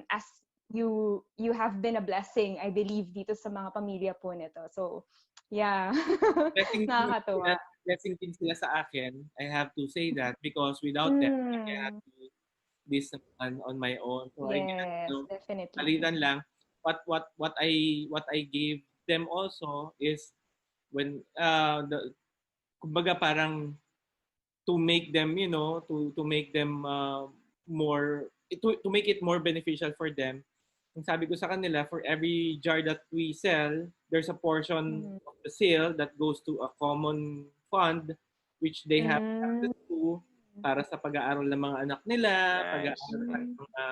as you have been a blessing, I believe, dito sa mga pamilya po nito. So, yeah. Blessing din sila, Nakakatuwa. blessing din sila sa akin. I have to say that because without them, I cannot Mm. do this on my own. So I guess, Yes, definitely. palitan lang. What I gave them also is when kumbaga parang to make them, to make them more to make it more beneficial for them. Ang sabi ko sa kanila, for every jar that we sell, there's a portion Mhm. of the sale that goes to a common fund which they have Mm. access to para sa pag-aaral ng mga anak nila, Nice. pag-aaral ng Mm. mga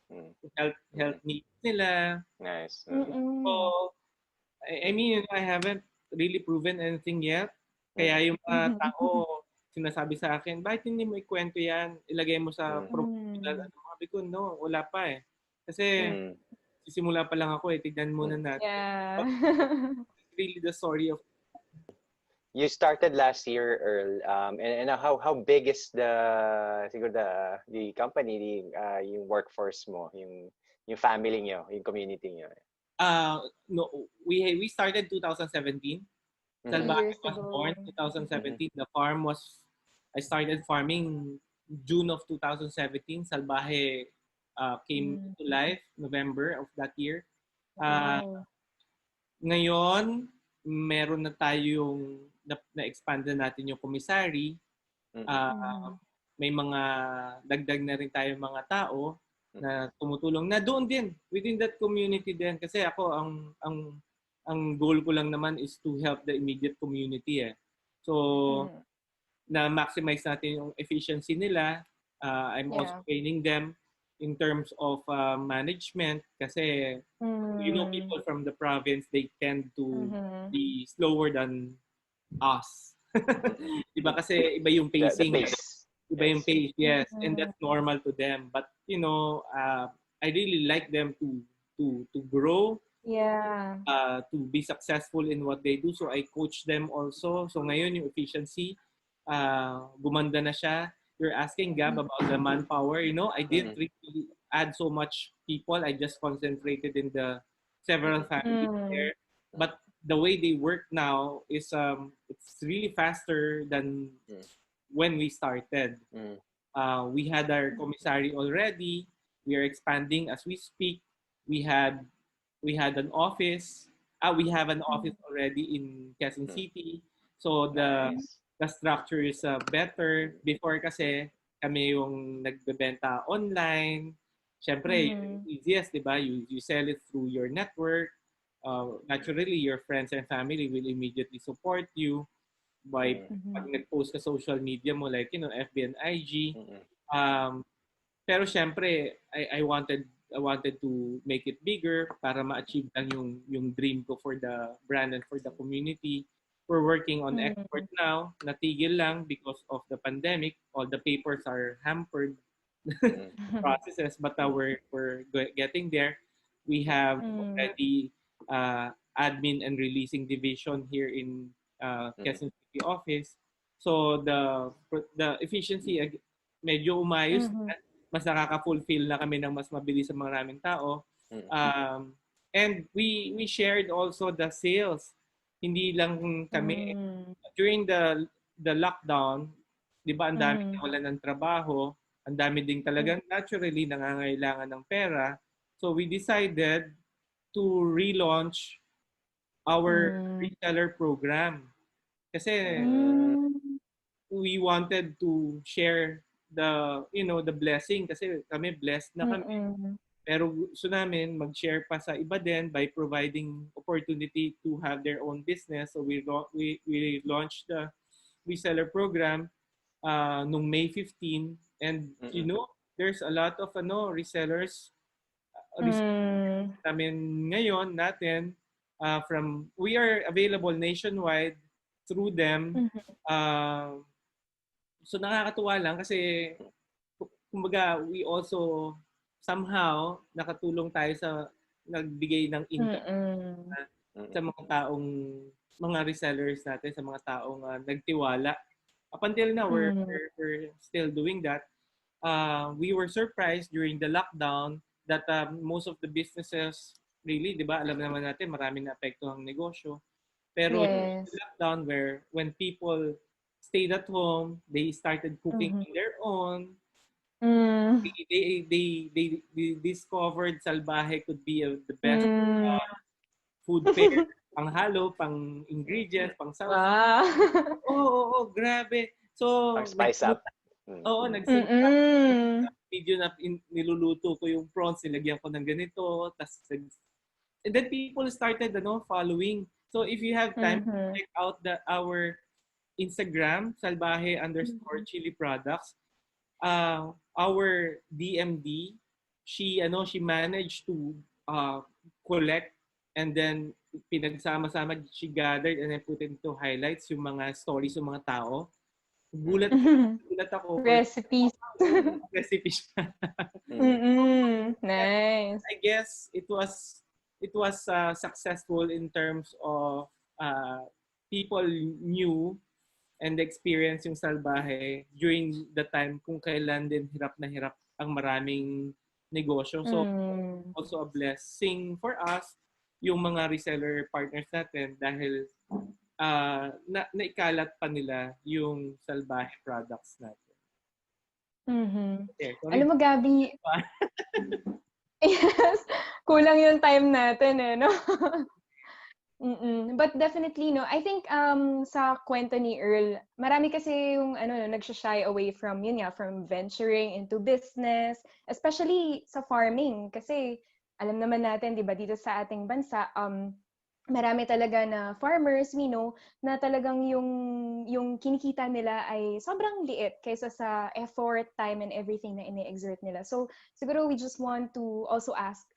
Mm. health Mm. needs nila. Nice. So, Mm. I mean, I haven't really proven anything yet. Kaya yung mga Mhm. tao sinasabi sa akin, bakit hindi mo ikwento yan? Ilagay mo sa Mm. promotional. Mm. Sabi ko, no, wala pa eh. Kasi Mm. sisimula pa lang ako eh. Tignan muna natin. Yeah. But it's really the story of You started last year, Earl, and how big is siguro the company, yung workforce mo, yung family niyo, yung community niyo? no, we started 2017. Mhm. Salbahe Years was ago. born 2017. The farm I started farming June of 2017. Salbahe came Mm. to life November of that year. Uh, Wow. Ngayon, meron na tayong na-expand na natin yung commissary. Mhm. Uh, may mga dagdag na rin tayong mga tao na tumutulong na doon din within that community din kasi ako ang goal ko lang naman is to help the immediate community eh. So Mm. na maximize natin yung efficiency nila. I'm also Yeah. training them in terms of management kasi Mm. people from the province, they tend to Mhm. be slower than us. Diba kasi iba yung The pacing. pace. Iba yung Yes. pace, yes. And Mhm. that's normal to them. But, I really like them to grow, Yeah. to be successful in what they do. So I coach them also. So ngayon yung efficiency, gumanda na siya. You're asking Gab about the manpower. I didn't really add so much people. I just concentrated in the several families Mm. there. But the way they work now is it's really faster than when we started. Mm. We had our commissary already. We are expanding as we speak. We had an office. We have an office already in Quezon City. So Nice. the structure is better. Before kasi, kami yung nagbebenta online. Siyempre, yung easiest, di ba? You sell it through your network. Naturally, your friends and family will immediately support you by pag nag-post ka social media mo, like, FB and IG. Um, pero syempre, I wanted to make it bigger para ma-achieve lang yung dream ko for the brand and for the community. We're working on export now. Natigil lang because of the pandemic. All the papers are hampered processes, but we're getting there. We have already admin and releasing division here in Quezon City office. So the efficiency medyo umayos na. Mas nakaka-fulfill na kami ng mas mabilis sa maraming tao. And we shared also the sales. Hindi lang kami during the lockdown, 'di ba, ang dami nawalan ng trabaho, ang dami ding talagang naturally nangangailangan ng pera. So we decided to relaunch our reseller program. Kasi we wanted to share the blessing kasi kami blessed na kami. Pero gusto namin mag-share pa sa iba din by providing opportunity to have their own business. So we launched the reseller program nung May 15, and there's a lot of resellers namin ngayon natin we are available nationwide through them. So nakakatuwa lang kasi kumbaga we also somehow nakatulong tayo sa nagbigay ng income sa mga taong mga resellers natin, sa mga taong nagtiwala. Up until now, we're still doing that. We were surprised during the lockdown that most of the businesses really, di ba, alam naman natin maraming naapektuhang negosyo. Pero the lockdown when people stayed at home, they started cooking on their own. They discovered salbahe could be the best food pair, pang halo, pang ingredients, pang sauce. Oo, grabe. So, spice up. Oo, nag-save video na niluluto ko yung prawns, nilagyan ko ng ganito, and then people started following. So if you have time, check out our Instagram, salbahe_chili products. Our DMD, she managed to collect, and then pinagsama-sama, she gathered and then put into highlights yung mga stories ng mga tao. Gulat ako. Recipes. Recipes. Nice. I guess it was successful in terms of people knew and experience yung salbahe during the time kung kailan din hirap na hirap ang maraming negosyo. So also a blessing for us yung mga reseller partners natin dahil naikalat pa nila yung salbahe products natin. Alam mo, Gabi, yes, kulang yung time natin no? But definitely, no, I think sa kwento ni Earl, marami kasi yung nagsashy away from from venturing into business, especially sa farming. Kasi alam naman natin, di ba, dito sa ating bansa, marami talaga na farmers, na talagang yung kinikita nila ay sobrang liit kaysa sa effort, time, and everything na ini-exert nila. So, siguro we just want to also ask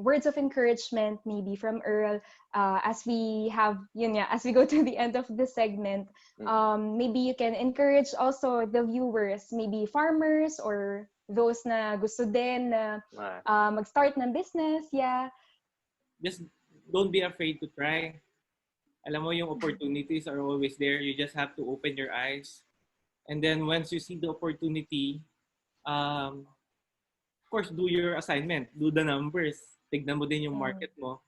words of encouragement maybe from Earl as we go to the end of the segment. Maybe you can encourage also the viewers, maybe farmers or those na gusto din na mag-start ng business. Just don't be afraid to try. Alam mo, yung opportunities are always there. You just have to open your eyes. And then once you see the opportunity, of course, do your assignment. Do the numbers. Tignan mo din yung market mo.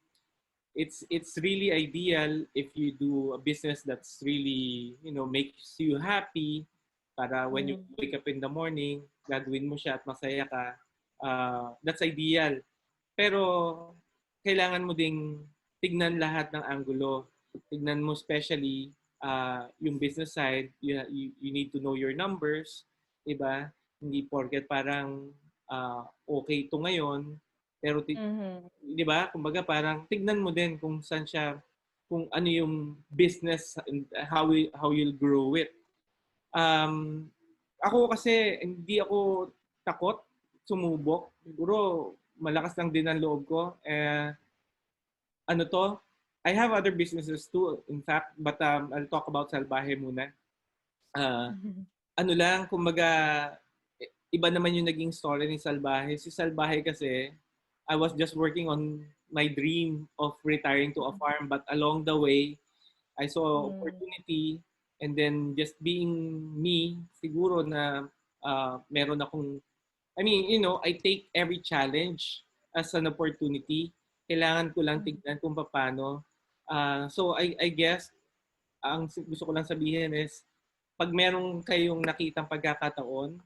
It's really ideal if you do a business that's really, makes you happy. Para when you wake up in the morning, gagawin mo siya at masaya ka. That's ideal. Pero kailangan mo ding tignan lahat ng anggulo. Tignan mo especially yung business side, you need to know your numbers, diba? Hindi porket parang okay ito ngayon, pero di ba? Kumbaga parang tignan mo din kung saan siya, kung ano yung business and how you'll grow it. Ako kasi hindi ako takot sumubok. Siguro malakas lang din ang loob ko. Ano to? I have other businesses too, in fact, but I'll talk about Salbahe muna. Ano lang, kumbaga, iba naman yung naging story ni Salbahe. Si Salbahe kasi, I was just working on my dream of retiring to a farm, but along the way, I saw opportunity, and then just being me, siguro na meron akong, I mean, you know, I take every challenge as an opportunity. Kailangan ko lang tignan kung paano. So I guess, ang gusto ko lang sabihin is, pag meron kayong nakitang pagkakataon,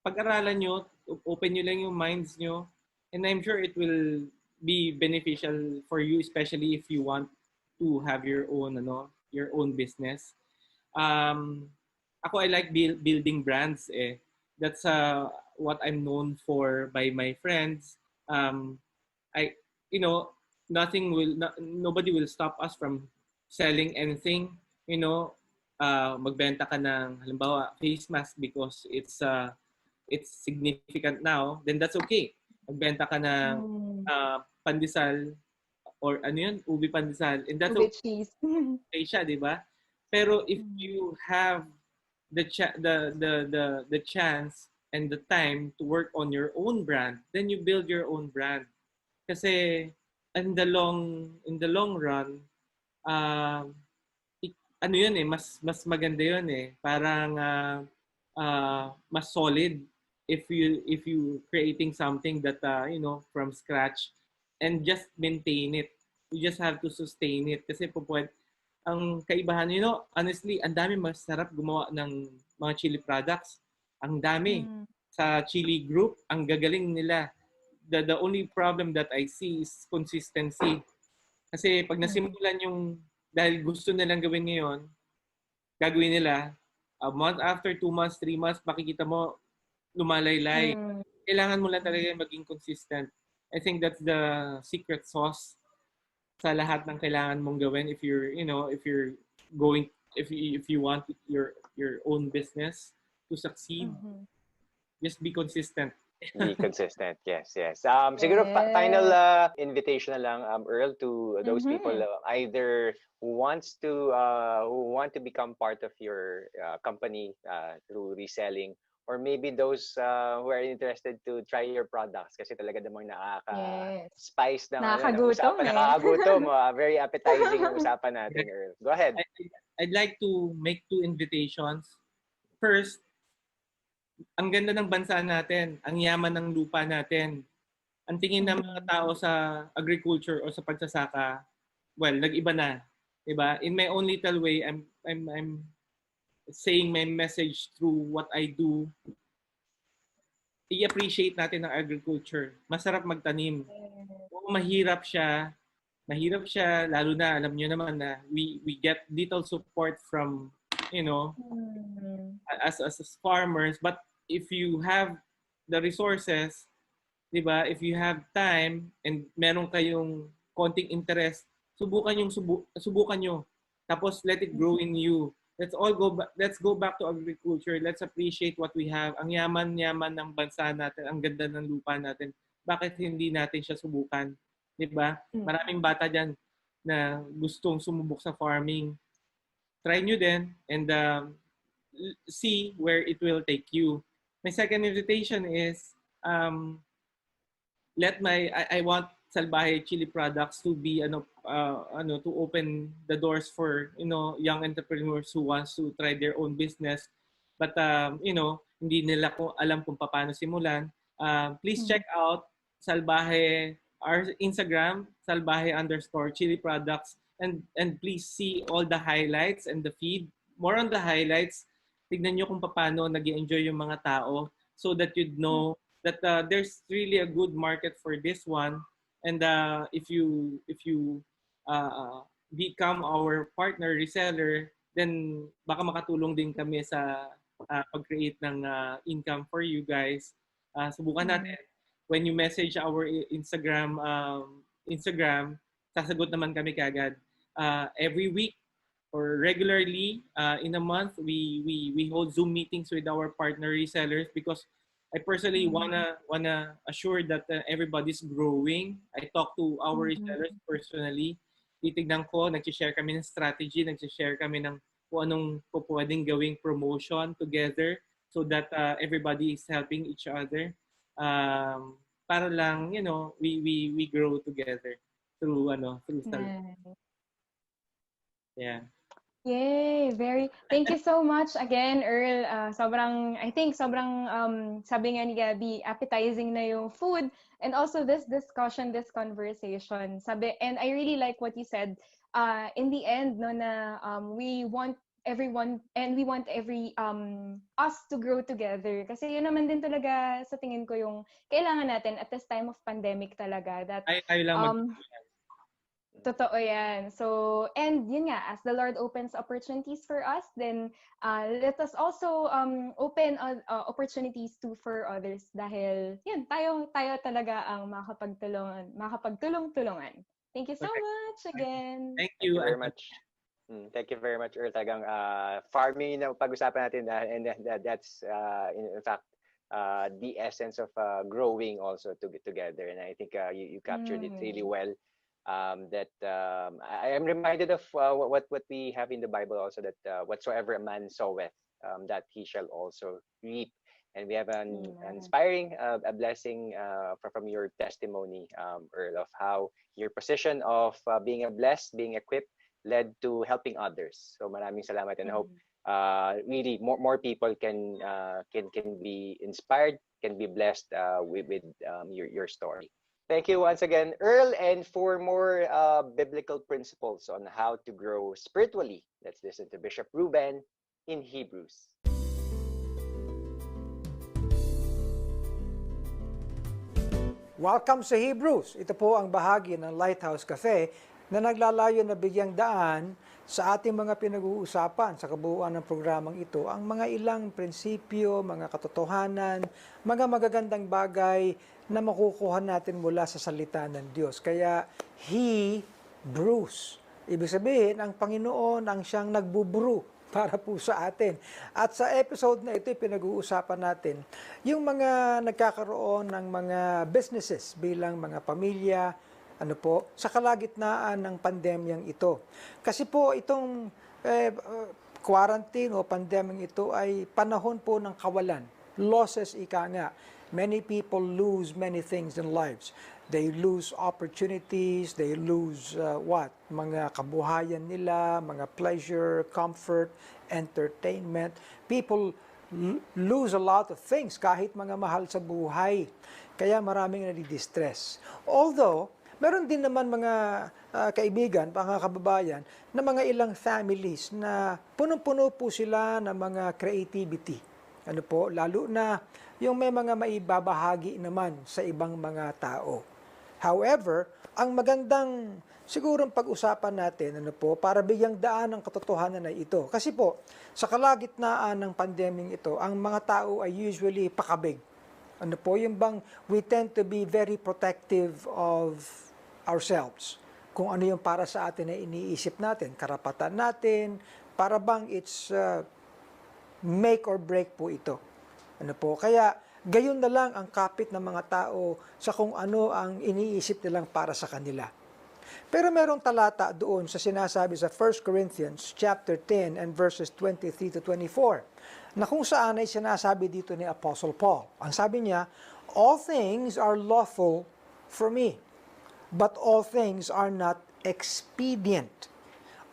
pag-aralan nyo, open nyo lang yung minds nyo, and I'm sure it will be beneficial for you, especially if you want to have your own business. Ako, I like building brands. That's what I'm known for by my friends. I, you know, nobody will stop us from selling anything. You know, magbenta ka ng halimbawa face mask because it's significant now, then that's okay. Magbenta ka ng pandesal or ano yun, ubi pandesal, and that's Ube okay cheese. siya, di ba? Pero if you have the chance and the time to work on your own brand, then you build your own brand. Kasi in the long run, ano yun mas maganda yun Parang mas solid if you creating something that from scratch, and just maintain it. You just have to sustain it kasi po ang kaibahan, honestly, ang dami masarap gumawa ng mga chili products. Ang dami. Sa chili group, ang gagaling nila. The only problem that I see is consistency. Kasi pag nasimulan dahil gusto nilang gawin ngayon, gagawin nila, a month after, 2 months, 3 months, makikita mo, lumalaylay. Kailangan mo lang talaga maging consistent. I think that's the secret sauce sa lahat ng kailangan mong gawin if you want your own business to succeed. Just be consistent. Be consistent. Yes. Siguro final invitation na lang, Earl, to those people either who want to become part of your company through reselling, or maybe those who are interested to try your products kasi talaga namang nakaka-spice ng Nakakagutom usapan. Nakakagutom. Very appetizing yung usapan natin, Earl. Go ahead. I'd like to make 2 invitations. First, ang ganda ng bansa natin, ang yaman ng lupa natin. Ang tingin ng mga tao sa agriculture o sa pagsasaka, well, nag-iba na, 'di ba? In my own little way, I'm saying my message through what I do. I-appreciate natin ang agriculture. Masarap magtanim. Oo, mahirap siya, lalo na alam niyo naman na we get little support from, as farmers, but if you have the resources, 'di ba? If you have time and meron kayong konting interest, subukan nyo. Tapos let it grow in you. Let's go back to agriculture. Let's appreciate what we have. Ang yaman-yaman ng bansa natin, ang ganda ng lupa natin. Bakit hindi natin siya subukan? 'Di ba? Maraming bata diyan na gustong sumubok sa farming. Try nyo din and see where it will take you. My second invitation is I want Salbahe Chili Products to be to open the doors for young entrepreneurs who wants to try their own business, but hindi nila alam kung paano simulan. Please check out Salbahe, our Instagram, Salbahe_Chili Products, and please see all the highlights and the feed. More on the highlights. Tignan nyo kung paano nag-enjoy yung mga tao so that you'd know that there's really a good market for this one. And if you become our partner reseller, then baka makatulong din kami sa pag-create ng income for you guys. Subukan natin. When you message our Instagram, sasagot naman kami kagad. Every week or regularly in a month, we hold Zoom meetings with our partner resellers because I personally wanna assure that everybody's growing. I talk to our resellers personally. Titignan ko, nag-share kami ng strategy, nag-share kami ng kung anong pwedeng gawing promotion together so that everybody is helping each other. Para lang, we grow together through yeah. Yay! Thank you so much again, Earl. Sobrang, sabi nga ni Gabby, appetizing na yung food. And also this discussion, this conversation. And I really like what you said. In the end, no, na we want everyone and we want us to grow together. Kasi yun naman din talaga sa tingin ko yung kailangan natin at this time of pandemic talaga. That, Ay lang totoo yan. So, and yun nga, as the Lord opens opportunities for us, then let us also open opportunities too for others dahil yun, tayo talaga ang makapagtulong-tulungan. Thank you so much again. Thank you very much. Thank you very much, Earl. Tagang farming na pag-usapan natin and that's in fact the essence of growing also together. And I think you captured it really well. I am reminded of what we have in the Bible also, that whatsoever a man soweth, that he shall also reap. And we have an inspiring a blessing from your testimony, Earl, of how your position of being a blessed, being equipped, led to helping others. So maraming salamat, and hope really more people can be inspired, can be blessed with your story. Thank you once again, Earl. And for more biblical principles on how to grow spiritually, let's listen to Bishop Ruben in Hebrews. Welcome sa Hebrews. Ito po ang bahagi ng Lighthouse Cafe na naglalayo na bigyang daan sa ating mga pinag-uusapan sa kabuuan ng programang ito, ang mga ilang prinsipyo, mga katotohanan, mga magagandang bagay na makukuha natin mula sa salita ng Diyos. Kaya, Hebrews. Ibig sabihin, ang Panginoon ang siyang nagbuburu para po sa atin. At sa episode na ito, pinag-uusapan natin yung mga nagkakaroon ng mga businesses bilang mga pamilya, sa kalagitnaan ng pandemyang ito. Kasi po itong quarantine o pandemyang ito ay panahon po ng kawalan. Losses, ika nga. Many people lose many things in lives. They lose opportunities, they lose mga kabuhayan nila, mga pleasure, comfort, entertainment. People lose a lot of things, kahit mga mahal sa buhay. Kaya maraming nadi-distress. Although, meron din naman mga kaibigan, mga kababayan, na mga ilang families na punong-puno po sila ng mga creativity. Lalo na yung may mga maibabahagi naman sa ibang mga tao. However, ang magandang sigurong pag-usapan natin, para bigyang daan ang katotohanan ay ito. Kasi po, sa kalagitnaan ng pandemyang ito, ang mga tao ay usually pakabig. Yung bang we tend to be very protective of ourselves. Kung ano yung para sa atin na iniisip natin, karapatan natin, para bang it's make or break po ito. Kaya gayon na lang ang kapit ng mga tao sa kung ano ang iniisip nilang para sa kanila. Pero merong talata doon sa sinasabi sa 1 Corinthians chapter 10 and verses 23 to 24, na kung saan ay sinasabi dito ni Apostle Paul. Ang sabi niya, all things are lawful for me, but all things are not expedient.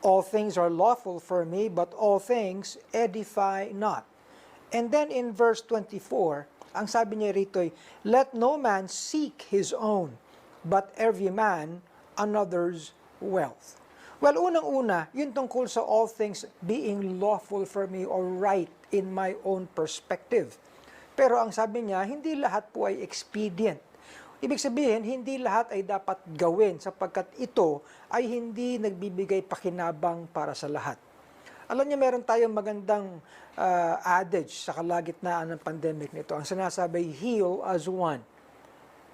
All things are lawful for me, but all things edify not. And then in verse 24, ang sabi niya rito ay, let no man seek his own, but every man another's wealth. Well, unang-una, yun tungkol sa all things being lawful for me or right in my own perspective. Pero ang sabi niya, hindi lahat po ay expedient. Ibig sabihin, hindi lahat ay dapat gawin sapagkat ito ay hindi nagbibigay pakinabang para sa lahat. Alam niyo, meron tayong magandang adage sa kalagitnaan ng pandemic nito. Ang sinasabi, heal as one.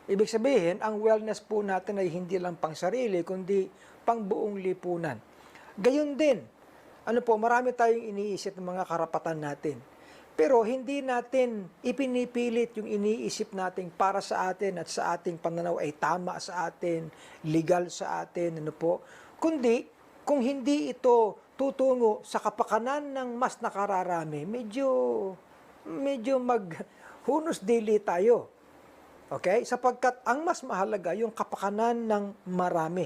Ibig sabihin, ang wellness po natin ay hindi lang pang sarili, kundi pang buong lipunan. Gayun din, marami tayong iniisip ng mga karapatan natin. Pero hindi natin ipinipilit yung iniisip natin para sa atin at sa ating pananaw ay tama sa atin, legal sa atin, kundi kung hindi ito tutungo sa kapakanan ng mas nakararami, medyo maghunos dili tayo. Okay? Sapagkat ang mas mahalaga yung kapakanan ng marami.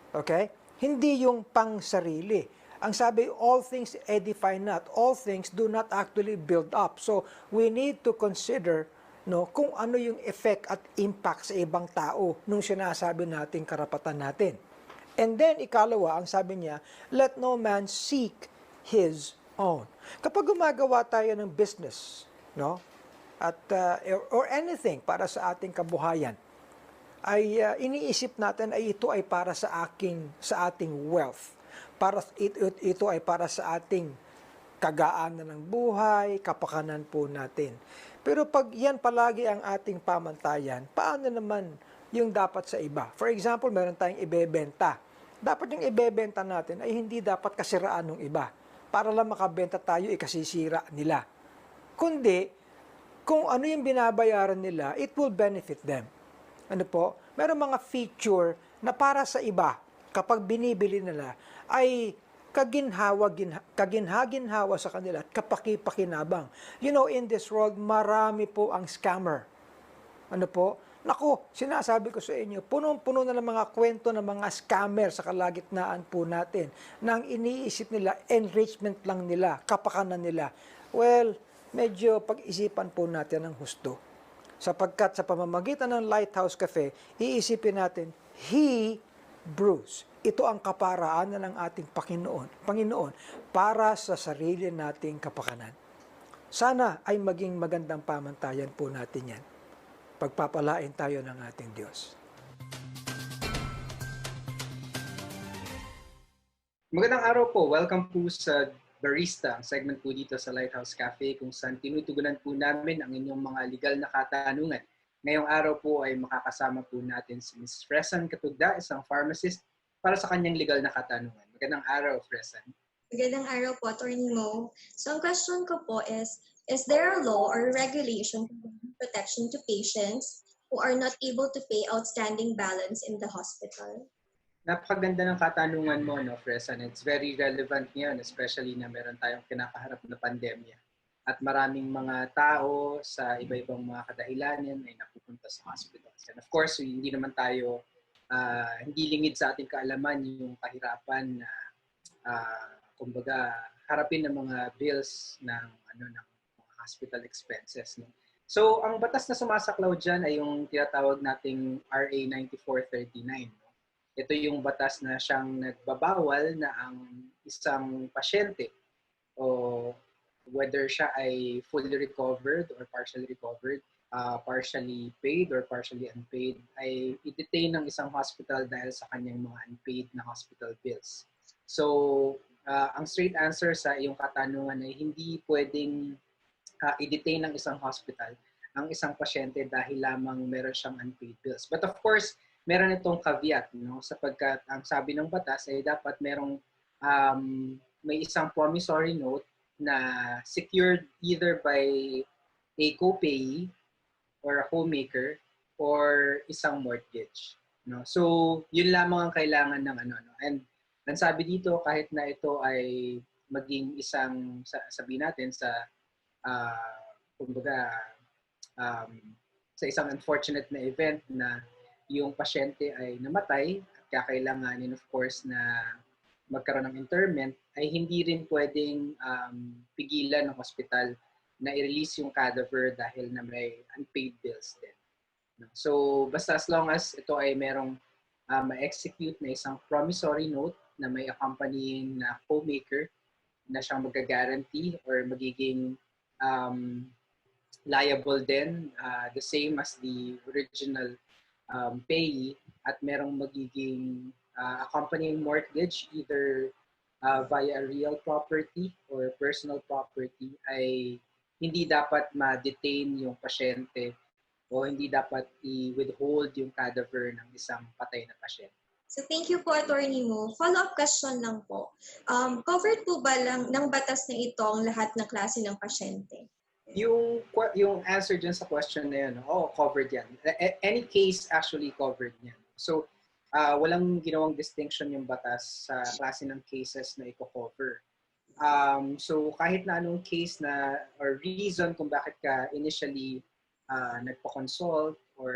Okay? Hindi yung pang sarili. Ang sabi, all things edify not. All things do not actually build up. So, we need to consider kung ano yung effect at impact sa ibang tao nung sinasabi nating karapatan natin. And then, ikalawa, ang sabi niya, let no man seek his own. Kapag gumagawa tayo ng business, at or anything para sa ating kabuhayan, ay iniisip natin ay ito ay para sa ating wealth. Ito ay para sa ating kagaanan ng buhay, kapakanan po natin. Pero pag yan palagi ang ating pamantayan, paano naman yung dapat sa iba? For example, meron tayong ibebenta. Dapat yung ibebenta natin ay hindi dapat kasiraan ng iba. Para lang makabenta tayo, ikasisira nila. Kundi, kung ano yung binabayaran nila, it will benefit them. Meron mga feature na para sa iba, kapag binibili nila, ay kaginhawa sa kanila at kapaki-pakinabang. In this world, marami po ang scammer. Naku, sinasabi ko sa inyo, punong-puno na ng mga kwento ng mga scammer sa kalagitnaan po natin na ang iniisip nila, enrichment lang nila, kapakanan nila. Well, medyo pag-isipan po natin ng husto. Sapagkat sa pamamagitan ng Lighthouse Cafe, iisipin natin, He brews. Ito ang kaparaanan ng ating Panginoon para sa sarili nating kapakanan. Sana ay maging magandang pamantayan po natin yan. Pagpapalain tayo ng ating Diyos. Magandang araw po. Welcome po sa Barista, ang segment po dito sa Lighthouse Cafe kung saan tinutugunan po namin ang inyong mga legal na katanungan. Ngayong araw po ay makakasama po natin si Ms. Fresan Katugda, isang pharmacist, para sa kanyang legal na katanungan. Magandang araw, Fresan. Magandang araw po, Attorney Mo. So ang question ko po is there a law or regulation providing protection to patients who are not able to pay outstanding balance in the hospital? Napakaganda ng katanungan mo, Fresan. It's very relevant ngayon, especially na meron tayong kinakaharap na pandemya. At maraming mga tao sa iba-ibang mga kadahilanan ay napupunta sa hospitals. And of course, hindi naman tayo, hindi lingid sa ating kaalaman yung kahirapan na, kumbaga, harapin ng mga bills ng mga hospital expenses. So, ang batas na sumasaklaw dyan ay yung tinatawag nating RA 9439. Ito yung batas na siyang nagbabawal na ang isang pasyente o whether siya ay fully recovered or partially recovered, partially paid or partially unpaid, ay i-detain ng isang hospital dahil sa kanyang mga unpaid na hospital bills. So, ang straight answer sa iyong katanungan ay hindi pwedeng i-detain ng isang hospital ang isang pasyente dahil lamang meron siyang unpaid bills. But of course, meron itong caveat, sapagkat ang sabi ng batas ay dapat merong may isang promissory note na secured either by a co-payee or a homemaker or isang mortgage. So, yun lamang ang kailangan ng And ang sabi dito, kahit na ito ay maging isang, sabihin natin, sa kumbaga, sa isang unfortunate na event na yung pasyente ay namatay at kakailanganin of course na magkaroon ng interment, ay hindi rin pwedeng pigilan ng hospital na i-release yung cadaver dahil na may unpaid bills din. So basta as long as ito ay merong ma-execute na isang promissory note na may accompanying na co-maker na siyang mag-guarantee or magiging liable din, the same as the original payee, at merong magiging accompanying mortgage either via real property or personal property ay hindi dapat ma-detain yung pasyente o hindi dapat i-withhold yung cadaver ng isang patay na pasyente. So thank you po, Attorney Mo. Follow-up question lang po. Covered po ba lang ng batas na ito ang lahat ng klase ng pasyente? Yung answer dyan sa question na yun, covered yan. Any case actually covered yan. So, walang ginawang distinction yung batas sa klase ng cases na i-cover. So, kahit na anong case na or reason kung bakit ka initially nagpa-consult or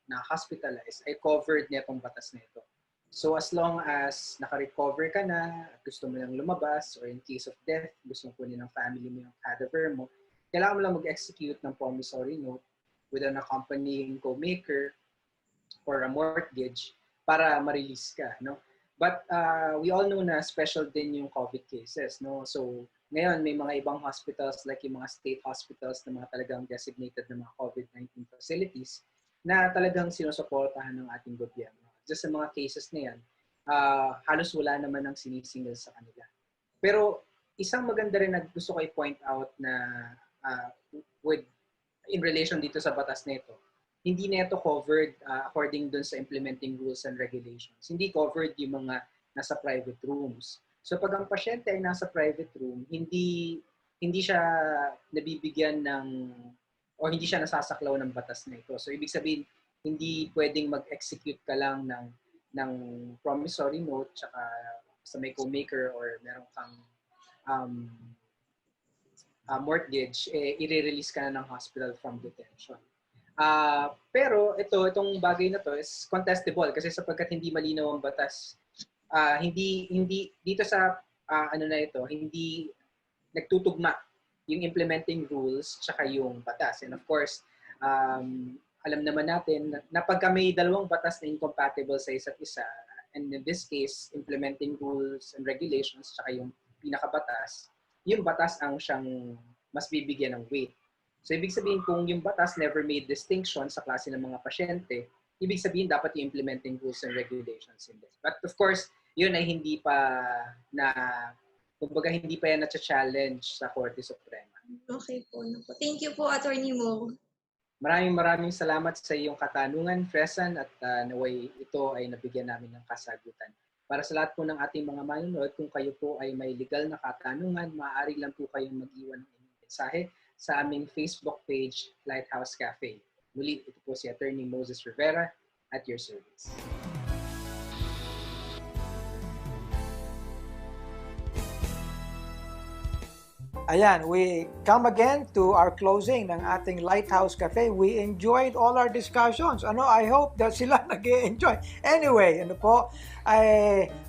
na-hospitalize, ay covered niya itong batas na ito. So, as long as naka-recover ka na at gusto mo lang lumabas or in case of death, gusto mo kunin ng family mo yung cadaver mo, kailangan mo lang mag-execute ng promissory note with an accompanying co-maker or a mortgage para ma-release ka, no? But we all know na special din yung COVID cases, no? So, ngayon may mga ibang hospitals like yung mga state hospitals na mga talagang designated na mga COVID-19 facilities na talagang sinusuportahan ng ating gobyerno. Just sa mga cases na yan, halos wala naman ang sinisingil sa kanila. Pero isang maganda rin na gusto ko i-point out na in relation dito sa batas na ito, hindi na ito covered according dun sa implementing rules and regulations. Hindi covered yung mga nasa private rooms. So pag ang pasyente ay nasa private room, hindi siya nabibigyan ng o hindi siya nasasaklaw ng batas na ito. So ibig sabihin, hindi pwedeng mag-execute ka lang ng promissory note tsaka sa may co-maker or meron kang mortgage, i-release ka na ng hospital from detention. Pero itong bagay na to is contestable kasi sapagkat hindi malinaw ang batas, hindi dito sa na ito, hindi nagtutugma yung implementing rules tsaka yung batas. And of course, alam naman natin na pagka may dalawang batas na incompatible sa isa't isa, and in this case, implementing rules and regulations tsaka yung pinakabatas, yung batas ang siyang mas bibigyan ng weight. So, ibig sabihin kung yung batas never made distinction sa klase ng mga pasyente, ibig sabihin dapat yung implementing rules and regulations in this. But of course, yun ay hindi pa yan na-challenge sa Korte Suprema. Okay po. Thank you po, Attorney Mo. Maraming salamat sa iyong katanungan, Fresan, at naway ito ay nabigyan namin ng kasagutan. Para sa lahat po ng ating mga manonood, kung kayo po ay may legal na katanungan, maaari lang po kayong mag-iwan ng inyong mensahe sa aming Facebook page, Lighthouse Cafe. Muli, ito po si Attorney Moses Rivera at your service. Ayan, we come again to our closing ng ating Lighthouse Cafe. We enjoyed all our discussions. I hope that sila nag-enjoy. Anyway,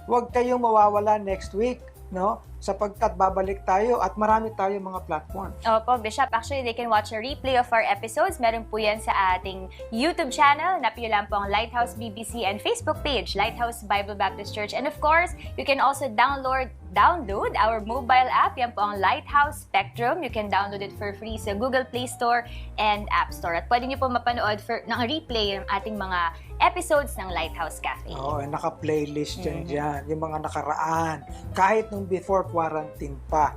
huwag kayong mawawala next week, no? Sapagkat babalik tayo at marami tayong mga platform. Opo, Bishop. Actually, they can watch a replay of our episodes. Meron po yan sa ating YouTube channel. Napyo lang po ang Lighthouse BBC and Facebook page, Lighthouse Bible Baptist Church. And of course, you can also download our mobile app. Yan po ang Lighthouse Spectrum. You can download it for free sa Google Play Store and App Store. At pwede nyo po mapanood ng replay ng ating mga episodes ng Lighthouse Cafe. Oo, naka-playlist dyan. Yung mga nakaraan. Kahit nung before quarantine pa.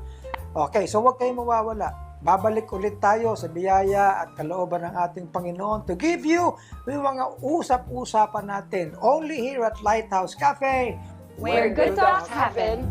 Okay, so huwag kayong mawawala. Babalik ulit tayo sa biyaya at kalooban ng ating Panginoon to give you yung mga usap-usapan natin only here at Lighthouse Cafe. Where good talks happen.